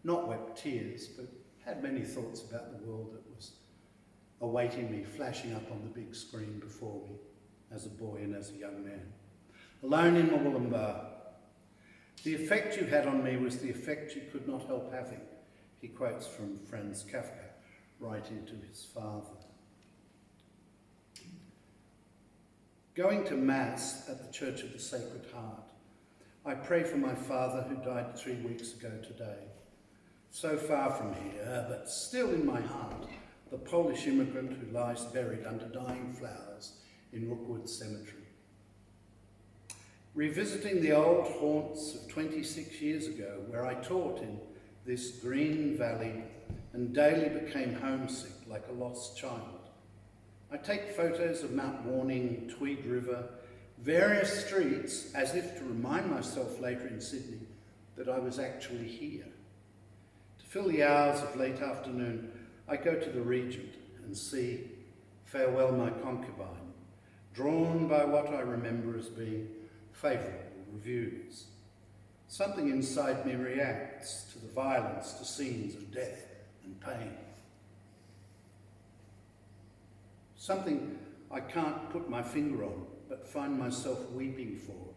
not wept tears, but had many thoughts about the world that was awaiting me, flashing up on the big screen before me as a boy and as a young man. Alone in Mawulambar. The effect you had on me was the effect you could not help having, he quotes from Franz Kafka, writing to his father. Going to Mass at the Church of the Sacred Heart, I pray for my father who died 3 weeks ago today. So far from here, but still in my heart, the Polish immigrant who lies buried under dying flowers in Rookwood Cemetery. Revisiting the old haunts of 26 years ago, where I taught in this green valley and daily became homesick like a lost child. I take photos of Mount Warning, Tweed River, various streets, as if to remind myself later in Sydney that I was actually here. To fill the hours of late afternoon, I go to the Regent and see Farewell My Concubine, drawn by what I remember as being favourable reviews. Something inside me reacts to the violence, to scenes of death and pain. Something I can't put my finger on, but find myself weeping for,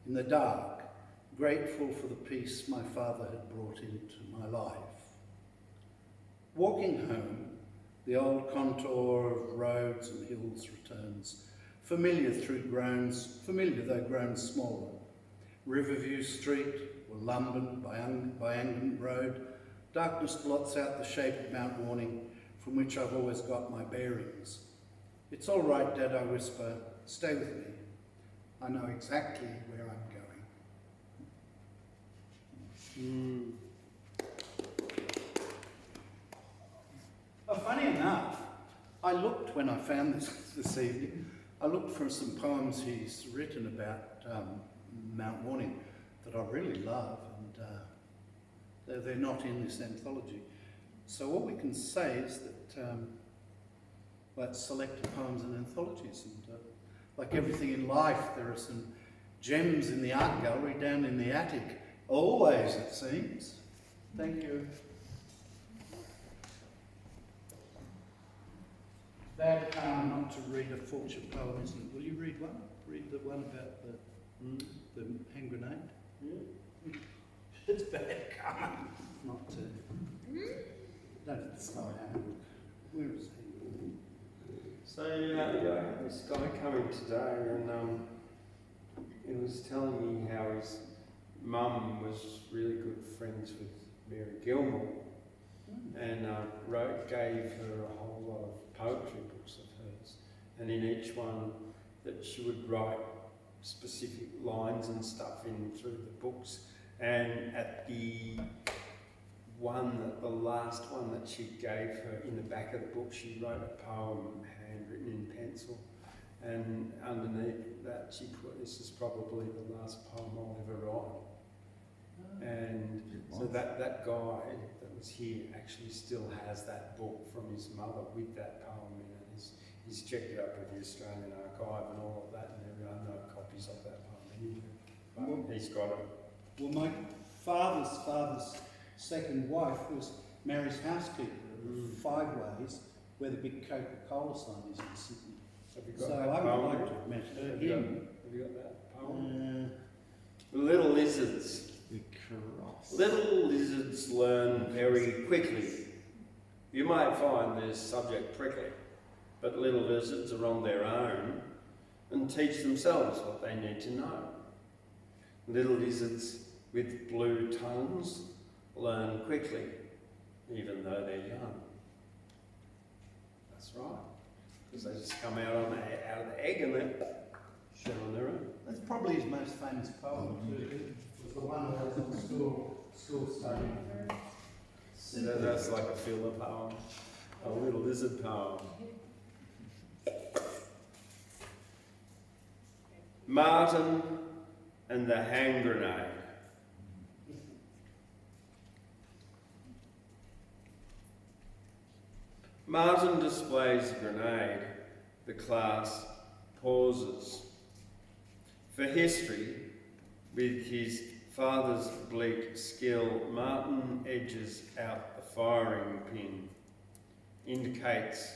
in the dark, grateful for the peace my father had brought into my life. Walking home, the old contour of roads and hills returns, familiar though grown smaller. Riverview Street, Wollumben, Byangton Road, darkness blots out the shape of Mount Warning, from which I've always got my bearings. It's all right, Dad, I whisper, stay with me. I know exactly where I'm going. Funny enough, I looked when I found this evening, I looked for some poems he's written about Mount Warning that I really love, and they're not in this anthology. So all we can say is that that's selected poems and anthologies, and like everything in life, there are some gems in the art gallery down in the attic Always, it seems. Thank you. Bad karma not to read a Fulcher poem, isn't it? Will you read one? Read the one about the hand grenade? Yeah. It's bad karma not to. No, it's not hand. Where is he? So this guy coming today, and he was telling me how his mum was really good friends with Mary Gilmore, and gave her a whole lot of poetry books of hers, and in each one that she would write specific lines and stuff in through the books, and at the last one that she gave her, in the back of the book she wrote a poem handwritten in pencil, and underneath that she put, "This is probably the last poem I'll ever write." And so that guy that was here actually still has that book from his mother with that poem in it. He's checked it up with the Australian Archive and all of that, and there are no copies of that poem anywhere. But he's got it. Well, my father's second wife was Mary's housekeeper of 5 Ways, where the big Coca-Cola sign is in Sydney. Have you got So that I would poem? like to have met her. Have you got that poem? Uh, Little lizards. The cross. Little lizards learn very quickly. You might find this subject prickly, but little lizards are on their own and teach themselves what they need to know. Little lizards with blue tongues learn quickly, even though they're young. That's right, because they just come out of the egg and they're shit on their own. that's probably his most famous poem, too. Was the one that was on school study. So that's like a filler poem, a little lizard poem. Martin and the hand grenade. Martin displays a grenade. The class pauses. For history, with his father's bleak skill, Martin edges out the firing pin, indicates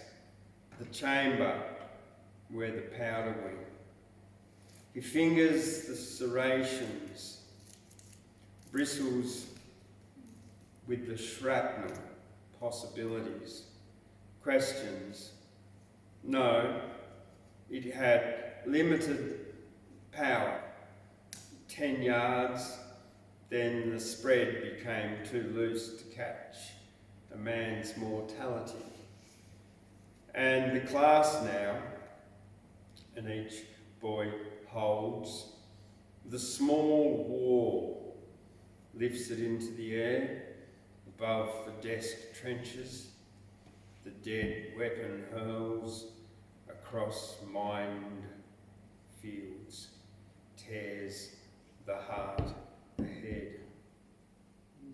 the chamber where the powder went. He fingers the serrations, bristles with the shrapnel possibilities, questions. No, it had limited power, 10 yards, then the spread became too loose to catch a man's mortality. And the class now, and each boy holds the small wall, lifts it into the air above the desk trenches. The dead weapon hurls across mined fields, tears the heart ahead.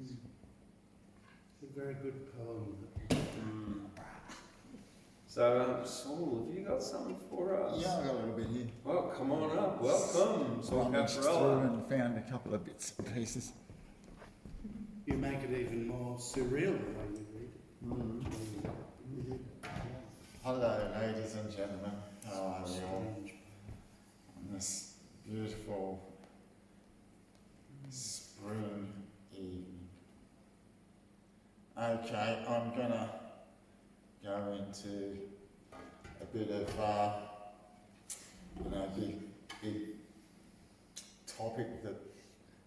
It's a very good poem. So, Saul, have you got something for us? Yeah, I got a little bit here. Well, come on up. Welcome, Saul Rummaged through Cafarella. and found a couple of bits and pieces. You make it even more surreal the way you read it. Hello, ladies and gentlemen. How are you all? On this beautiful spring evening. Okay, I'm gonna go into a bit of, big topic that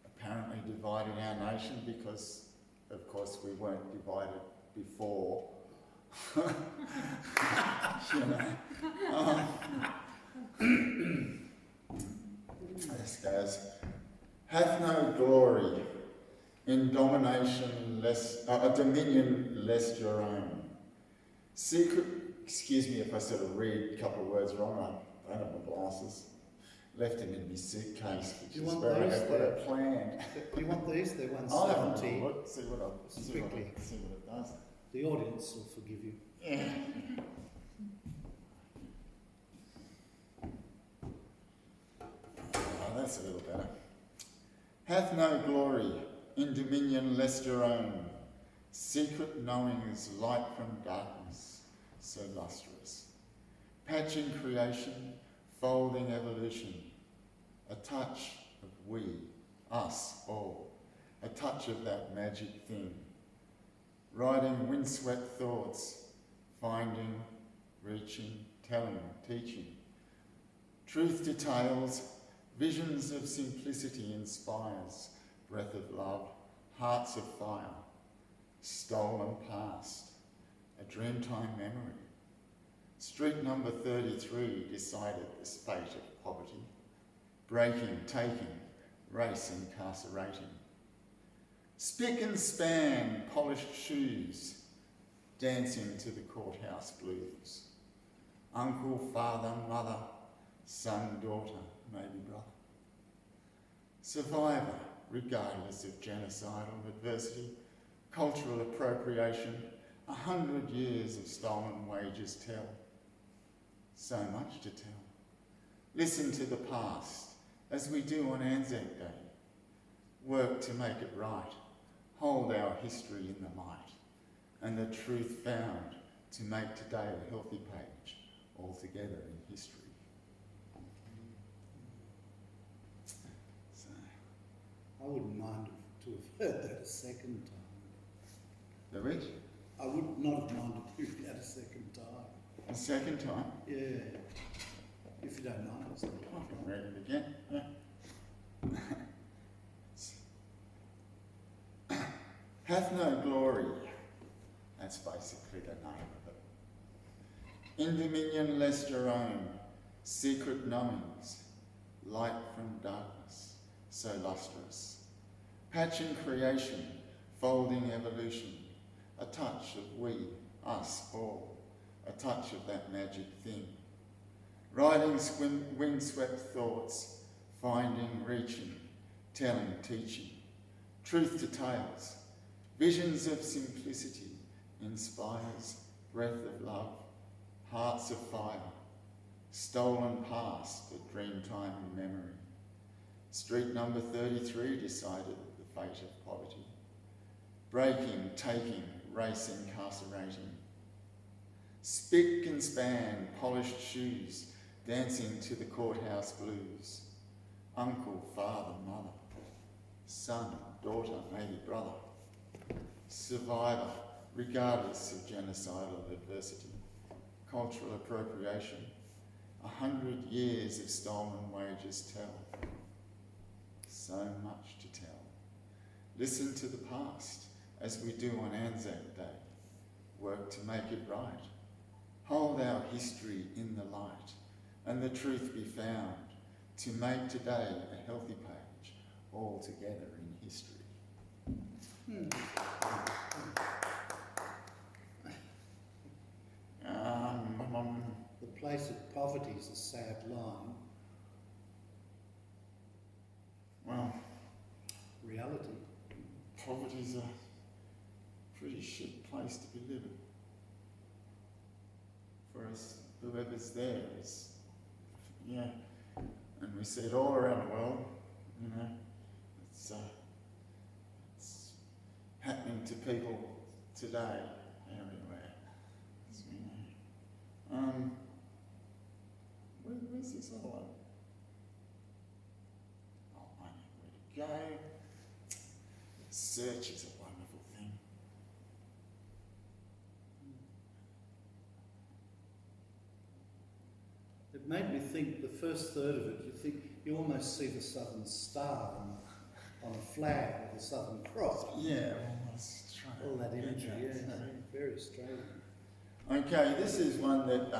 apparently divided our nation, because, of course, we weren't divided before. You know. This goes. Hath no glory in domination dominion lest your own. Secret, excuse me if I sort of read a couple of words wrong, I don't have my glasses. Left them in my suitcase, which is where I had it planned. Do you want these? They're I'll have a 170. look, see what it does. The audience will forgive you. Yeah. Oh, that's a little better. hath no glory in dominion lest your own. Secret knowings light from darkness, so lustrous. Patching creation, folding evolution. A touch of we, us, all. A touch of that magic thing. Riding windswept thoughts, finding, reaching, telling, teaching. Truth details, visions of simplicity inspires, breath of love, hearts of fire, stolen past, a dreamtime memory. Street number 33 decided this fate of poverty, breaking, taking, race incarcerating. Spick and span, polished shoes, dancing to the courthouse blues. Uncle, father, mother, son, daughter, maybe brother. Survivor, regardless of genocidal adversity, cultural appropriation, 100 years of stolen wages tell. So much to tell. Listen to the past, as we do on Anzac Day. Work to make it right. Hold our history in the light, and the truth found to make today a healthy page, altogether in history. So, I wouldn't mind to have heard that a second time. the which? I would not have minded hearing that a second time. A second time? Yeah. If you don't mind. I can read it again. Yeah. Hath no glory. That's basically the name of it. In dominion lest your own, secret knowings, light from darkness, so lustrous. Patching creation, folding evolution, a touch of we, us, all, a touch of that magic thing. Riding windswept thoughts, finding, reaching, telling, teaching, truth to tales, visions of simplicity, inspires, breath of love, hearts of fire, stolen past, a dreamtime memory. Street number 33 decided the fate of poverty. Breaking, taking, race incarcerating. Spick and span, polished shoes, dancing to the courthouse blues. Uncle, father, mother, son, daughter, maybe brother. Survivor, regardless of genocidal adversity. Cultural appropriation, 100 years of stolen wages tell. So much to tell. Listen to the past, as we do on Anzac Day. Work to make it right. Hold our history in the light, and the truth be found, to make today a healthy page, all together in history. The place of poverty is a sad line. Well, Reality. poverty's a pretty shit place to be living. For us, whoever's there is, yeah, and we see it all around the world, you know, it's happening to people today, everywhere, as we know. Where's this other one? Oh, I know where to go. Search is a wonderful thing. It made me think, the first third of it, you almost see the Southern Star on a flag with the Southern Cross. Yeah, almost trying to All that imagery, get yeah, that. very Australian. Okay, this is one that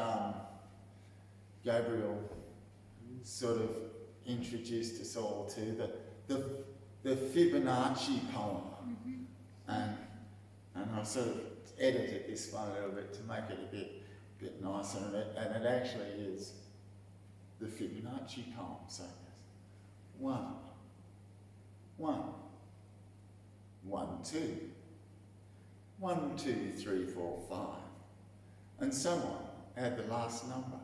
Gabriel sort of introduced us all to, the Fibonacci poem. And I sort of edited this one a little bit to make it a bit nicer, and it actually is the Fibonacci poem. So it goes 1, 1, 1, 2, 1, 2, 3, 4, 5, and so on. Add the last number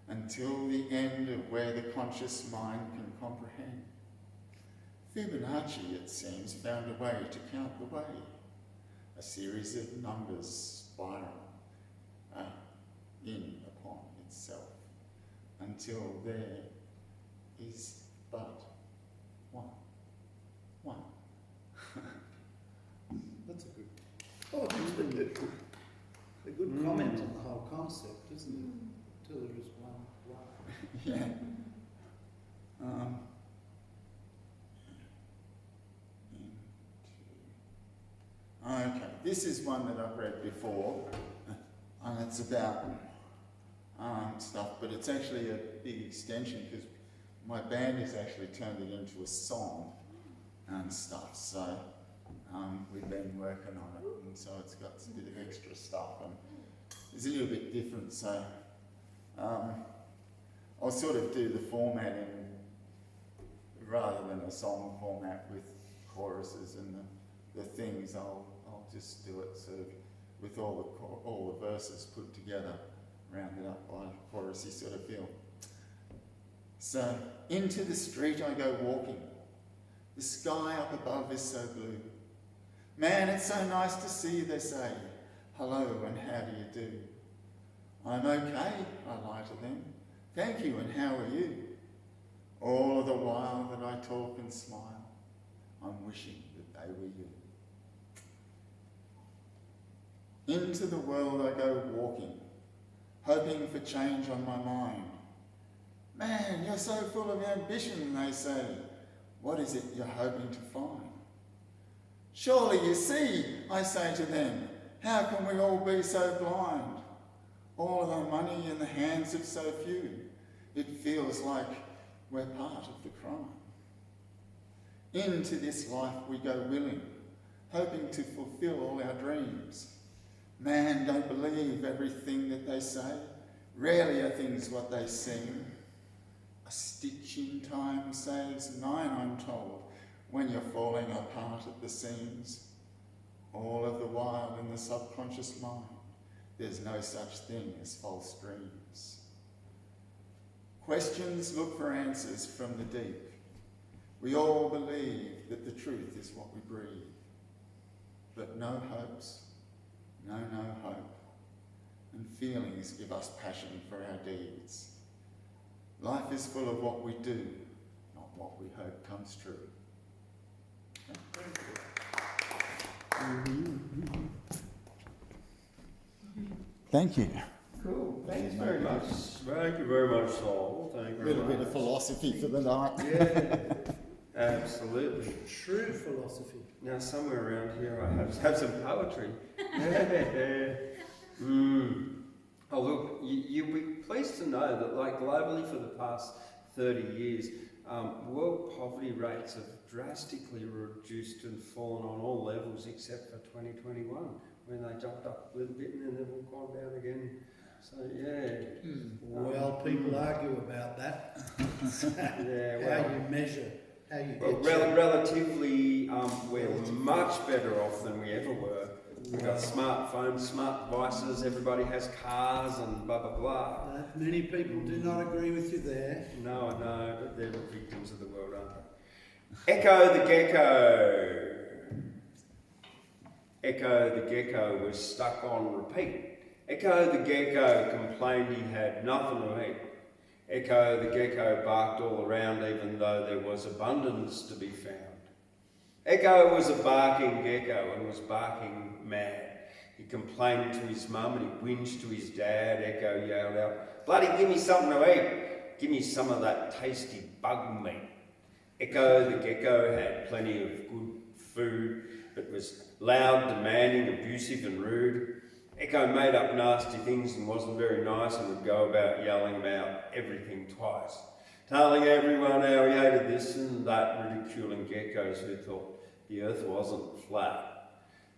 until the end of where the conscious mind can comprehend. Fibonacci, it seems, found a way to count the way. A series of numbers spiral in upon itself until there is but one. One. That's a good. Oh, it's a good comment on the whole concept, isn't it? Till there is one. Yeah. Okay, this is one that I've read before, and it's about stuff, but it's actually a big extension because my band has actually turned it into a song and stuff, so we've been working on it, and so it's got a bit of extra stuff, and it's a little bit different, so I'll sort of do the formatting rather than a song format with choruses and the things. I'll just do it sort of with all the verses put together, rounded up by a chorusy sort of feel. So, into the street I go walking. The sky up above is so blue. Man, it's so nice to see you, they say. Hello and how do you do? I'm okay, I lie to them. Thank you, and how are you? All of the while that I talk and smile, I'm wishing that they were you. Into the world I go walking, hoping for change on my mind. Man, you're so full of ambition, they say. What is it you're hoping to find? Surely you see, I say to them, how can we all be so blind? All of the money in the hands of so few, it feels like we're part of the crime. Into this life we go willing, hoping to fulfill all our dreams. Man, don't believe everything that they say. Rarely are things what they seem. A stitch in time saves 9, I'm told, when you're falling apart at the seams. All of the while in the subconscious mind, there's no such thing as false dreams. Questions look for answers from the deep. We all believe that the truth is what we breathe. But no hopes, no hope. And feelings give us passion for our deeds. Life is full of what we do, not what we hope comes true. Thank you. Cool. Thanks very much. Thank you very much, Saul. Thank you A very much. little bit of philosophy for the night. Yeah, absolutely. True philosophy. Now, somewhere around here I have some poetry. Oh, look, you'll be pleased to know that, like, globally for the past 30 years, world poverty rates have drastically reduced and fallen on all levels except for 2021, when they jumped up a little bit and then they've all gone down again. So, yeah. Well, people argue about that. Yeah, well, How you measure, how you well, get relatively, we're much better off than we ever were. We've got smartphones, smart devices, everybody has cars and blah, blah, blah. Many people do not agree with you there. No, I know, but they're the victims of the world, aren't they? Echo the gecko. Echo the gecko was stuck on repeat. Echo the gecko complained he had nothing to eat. Echo the gecko barked all around even though there was abundance to be found. Echo was a barking gecko and was barking mad. He complained to his mum and he whinged to his dad. Echo yelled out, "Bloody give me something to eat. Give me some of that tasty bug meat." Echo the gecko had plenty of good food, but was loud, demanding, abusive and rude. Echo made up nasty things and wasn't very nice and would go about yelling about everything twice, telling everyone how he hated this and that, ridiculing geckos who thought the earth wasn't flat.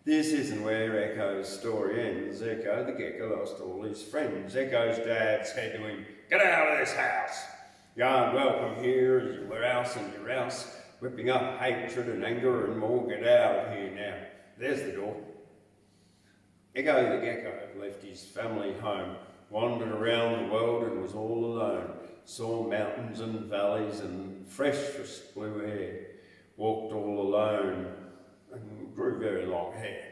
This isn't where Echo's story ends. Echo the gecko lost all his friends. Echo's dad said to him, "Get out of this house. You aren't welcome here as you were else in your house, whipping up hatred and anger and more. Get out of here now. There's the door." Echo the gecko left his family home, wandered around the world and was all alone, saw mountains and valleys and fresh blue air. walked all alone and grew very long hair.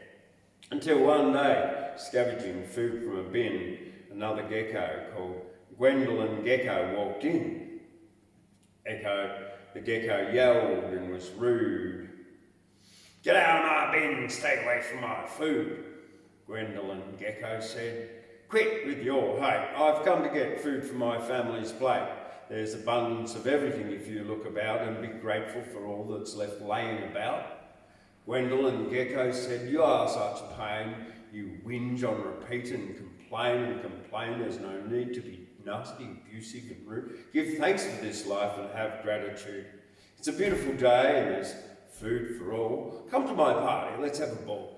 Until one day, scavenging food from a bin, another gecko called Gwendolyn Gecko walked in. Echo, the gecko, yelled and was rude. "Get out of my bin, stay away from my food," Gwendolyn Gecko said. "Quit with your hate. I've come to get food for my family's plate. There's abundance of everything if you look about and be grateful for all that's left laying about." Gwendolyn Gecko said, "You are such a pain. You whinge on repeat and complain. There's no need to be nasty, abusive and rude. Give thanks for this life and have gratitude. It's a beautiful day and there's food for all. Come to my party, let's have a ball."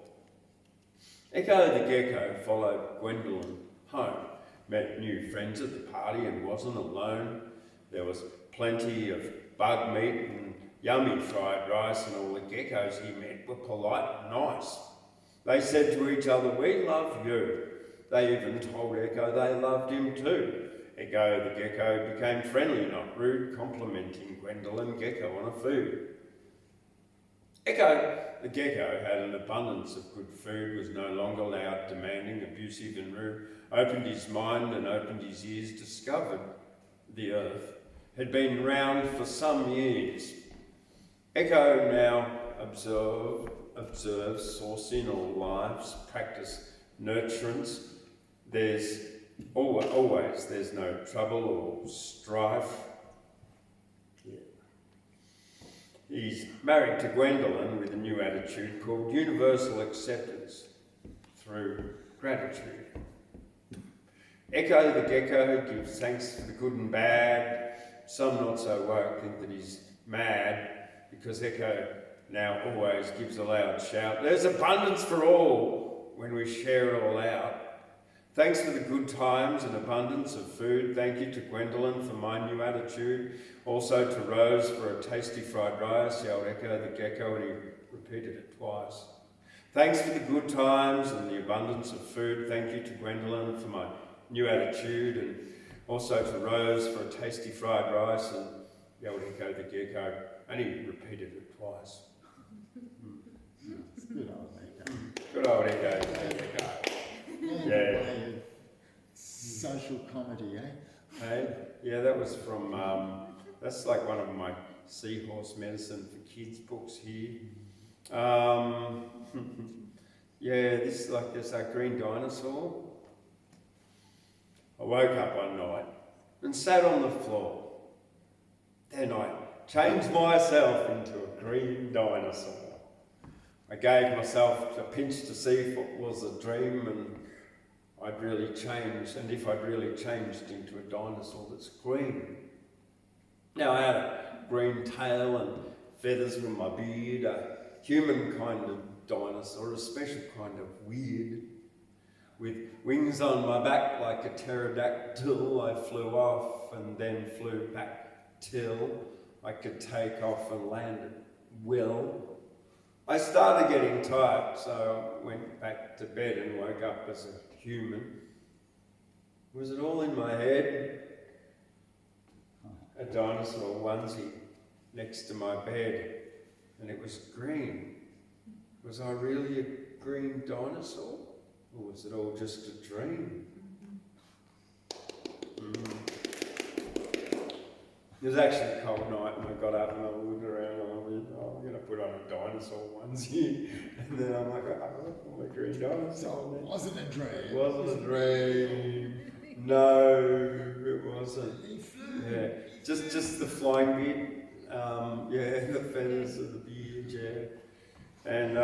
Echo the Gecko followed Gwendolyn home, met new friends at the party and wasn't alone. There was plenty of bug meat and yummy fried rice, and all the geckos he met were polite and nice. They said to each other, "We love you." They even told Echo they loved him too. Echo the Gecko became friendly, not rude, complimenting Gwendolyn Gecko on her food. Echo the Gecko had an abundance of good food, was no longer loud, demanding, abusive and rude, opened his mind and opened his ears, discovered the earth had been round for some years. Echo now observes, source in all lives, practice nurturance. There's always there's no trouble or strife. He's married to Gwendolyn with a new attitude called universal acceptance through gratitude. Echo the Gecko gives thanks for the good and bad. Some not so woke think that he's mad because Echo now always gives a loud shout. There's abundance for all when we share it all out. Thanks for the good times and abundance of food. Thank you to Gwendolyn for my new attitude. Also to Rose for a tasty fried rice, yelled Echo the Gecko, and he repeated it twice. Thanks for the good times and the abundance of food. Thank you to Gwendolyn for my new attitude, and also to Rose for a tasty fried rice, and yelled Echo the Gecko, and he repeated it twice. Good old Echo. Good old Echo the Gecko. Yeah. Social comedy, eh? Hey, yeah, that was from, that's like one of my seahorse medicine for kids books here. Yeah, this is like this green dinosaur. I woke up one night and sat on the floor. Then I changed myself into a green dinosaur. I gave myself a pinch to see if it was a dream, and I'd really changed, and if I'd really changed into a dinosaur that's green. Now I had a green tail and feathers with my beard, a human kind of dinosaur, a special kind of weird. With wings on my back like a pterodactyl, I flew off and then flew back till I could take off and land at will. I started getting tired, so I went back to bed and woke up as a human. Was it all in my head? A dinosaur onesie next to my bed, and it was green. Was I really a green dinosaur? Or was it all just a dream? It was actually a cold night, and I got up and I looked around and I went, "Oh, I'm going to put on a dinosaur onesie." And then I'm like, "Oh, I'm a green dinosaur." It wasn't a dream. It wasn't a dream. No, it wasn't. Yeah, just the flying bit. Yeah, the feathers of the beard. Yeah, and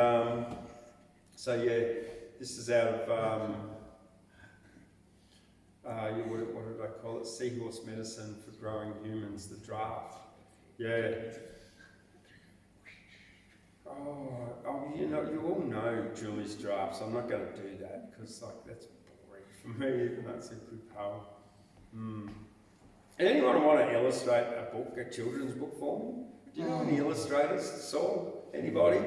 so yeah. This is out of, what did I call it? Seahorse medicine for growing humans, the draft. Yeah. Oh, you know, you all know Julie's drafts. I'm not going to do that because, like, that's boring for me, even though it's a good poem. Anyone want to illustrate a book, a children's book for me? Do you know any illustrators, Saul? Anybody?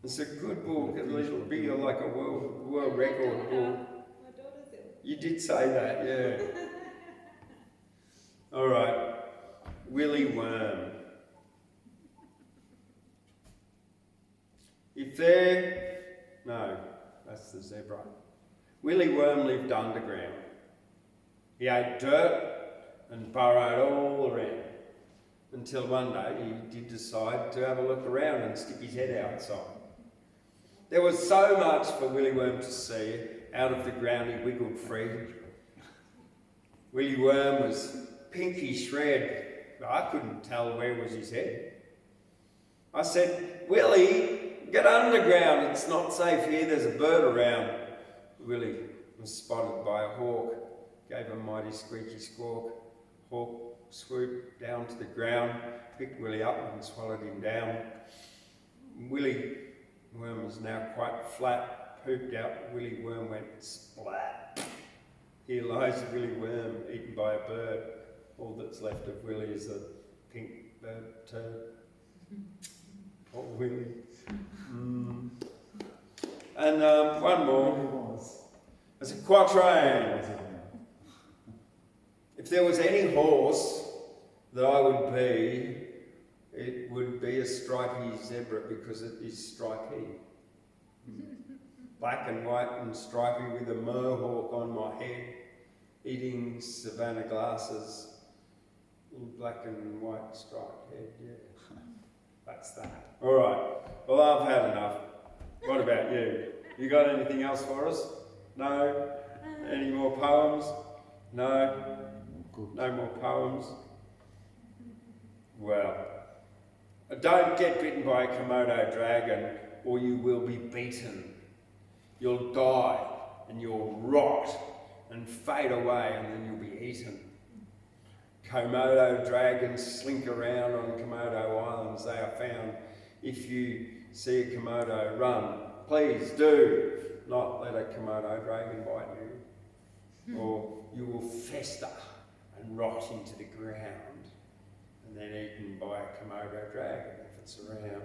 It's a good book, at least it'll be like a world record book. My daughter's ill. You did say that, yeah. All right, Willy Worm. there... No, that's the zebra. Willie Worm lived underground. He ate dirt and burrowed all around, until one day he did decide to have a look around and stick his head outside. There was so much for Willie Worm to see. Out of the ground he wiggled free. Willie Worm was pinkish red. I couldn't tell where was his head. I said, "Willie, get underground. It's not safe here. There's a bird around." Willie was spotted by a hawk. Gave a mighty squeaky squawk. Hawk swooped down to the ground, picked Willie up and swallowed him down. Willie Worm was now quite flat, pooped out. Willie Worm went splat. Here lies Willie Worm, eaten by a bird. All that's left of Willie is a pink bird turd. Oh, Willie. And one more. It's a quatrain. If there was any horse that I would be, it would be a stripy zebra because it is stripy. Black and white and stripy with a mohawk on my head, eating Savannah glasses in black and white striped head, yeah. That's that. All right, well I've had enough. What about you? You got anything else for us? No? Any more poems? No? No more poems? Well, don't get bitten by a Komodo dragon or you will be beaten. You'll die and you'll rot and fade away and then you'll be eaten. Komodo dragons slink around on Komodo Islands. They are found. If you see a Komodo, run. Please do not let a Komodo dragon bite you, or you will fester and rot into the ground and then eaten by a Komodo dragon if it's around.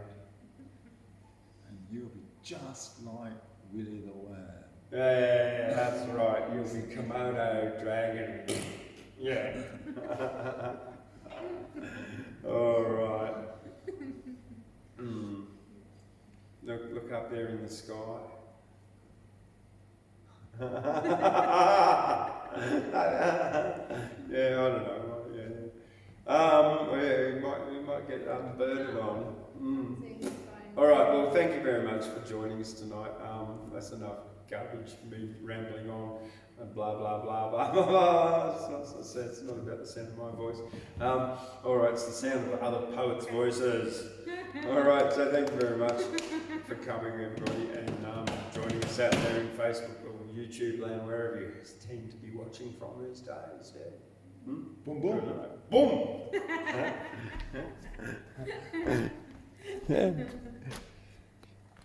And you'll be just like Willie the Worm. Yeah, that's right. You'll be Komodo dragon. Yeah. All right. Look up there in the sky. Yeah, I don't know. Yeah. We might get birded on. All right. Well, thank you very much for joining us tonight. That's enough garbage for me rambling on and blah blah blah blah blah blah. It's not about the sound of my voice. All right, it's the sound of other poets' voices. All right, so thank you very much for coming, everybody, and joining us out there in Facebook or YouTube land, wherever you seem to be watching from these days. Yeah. Boom, boom. Boom.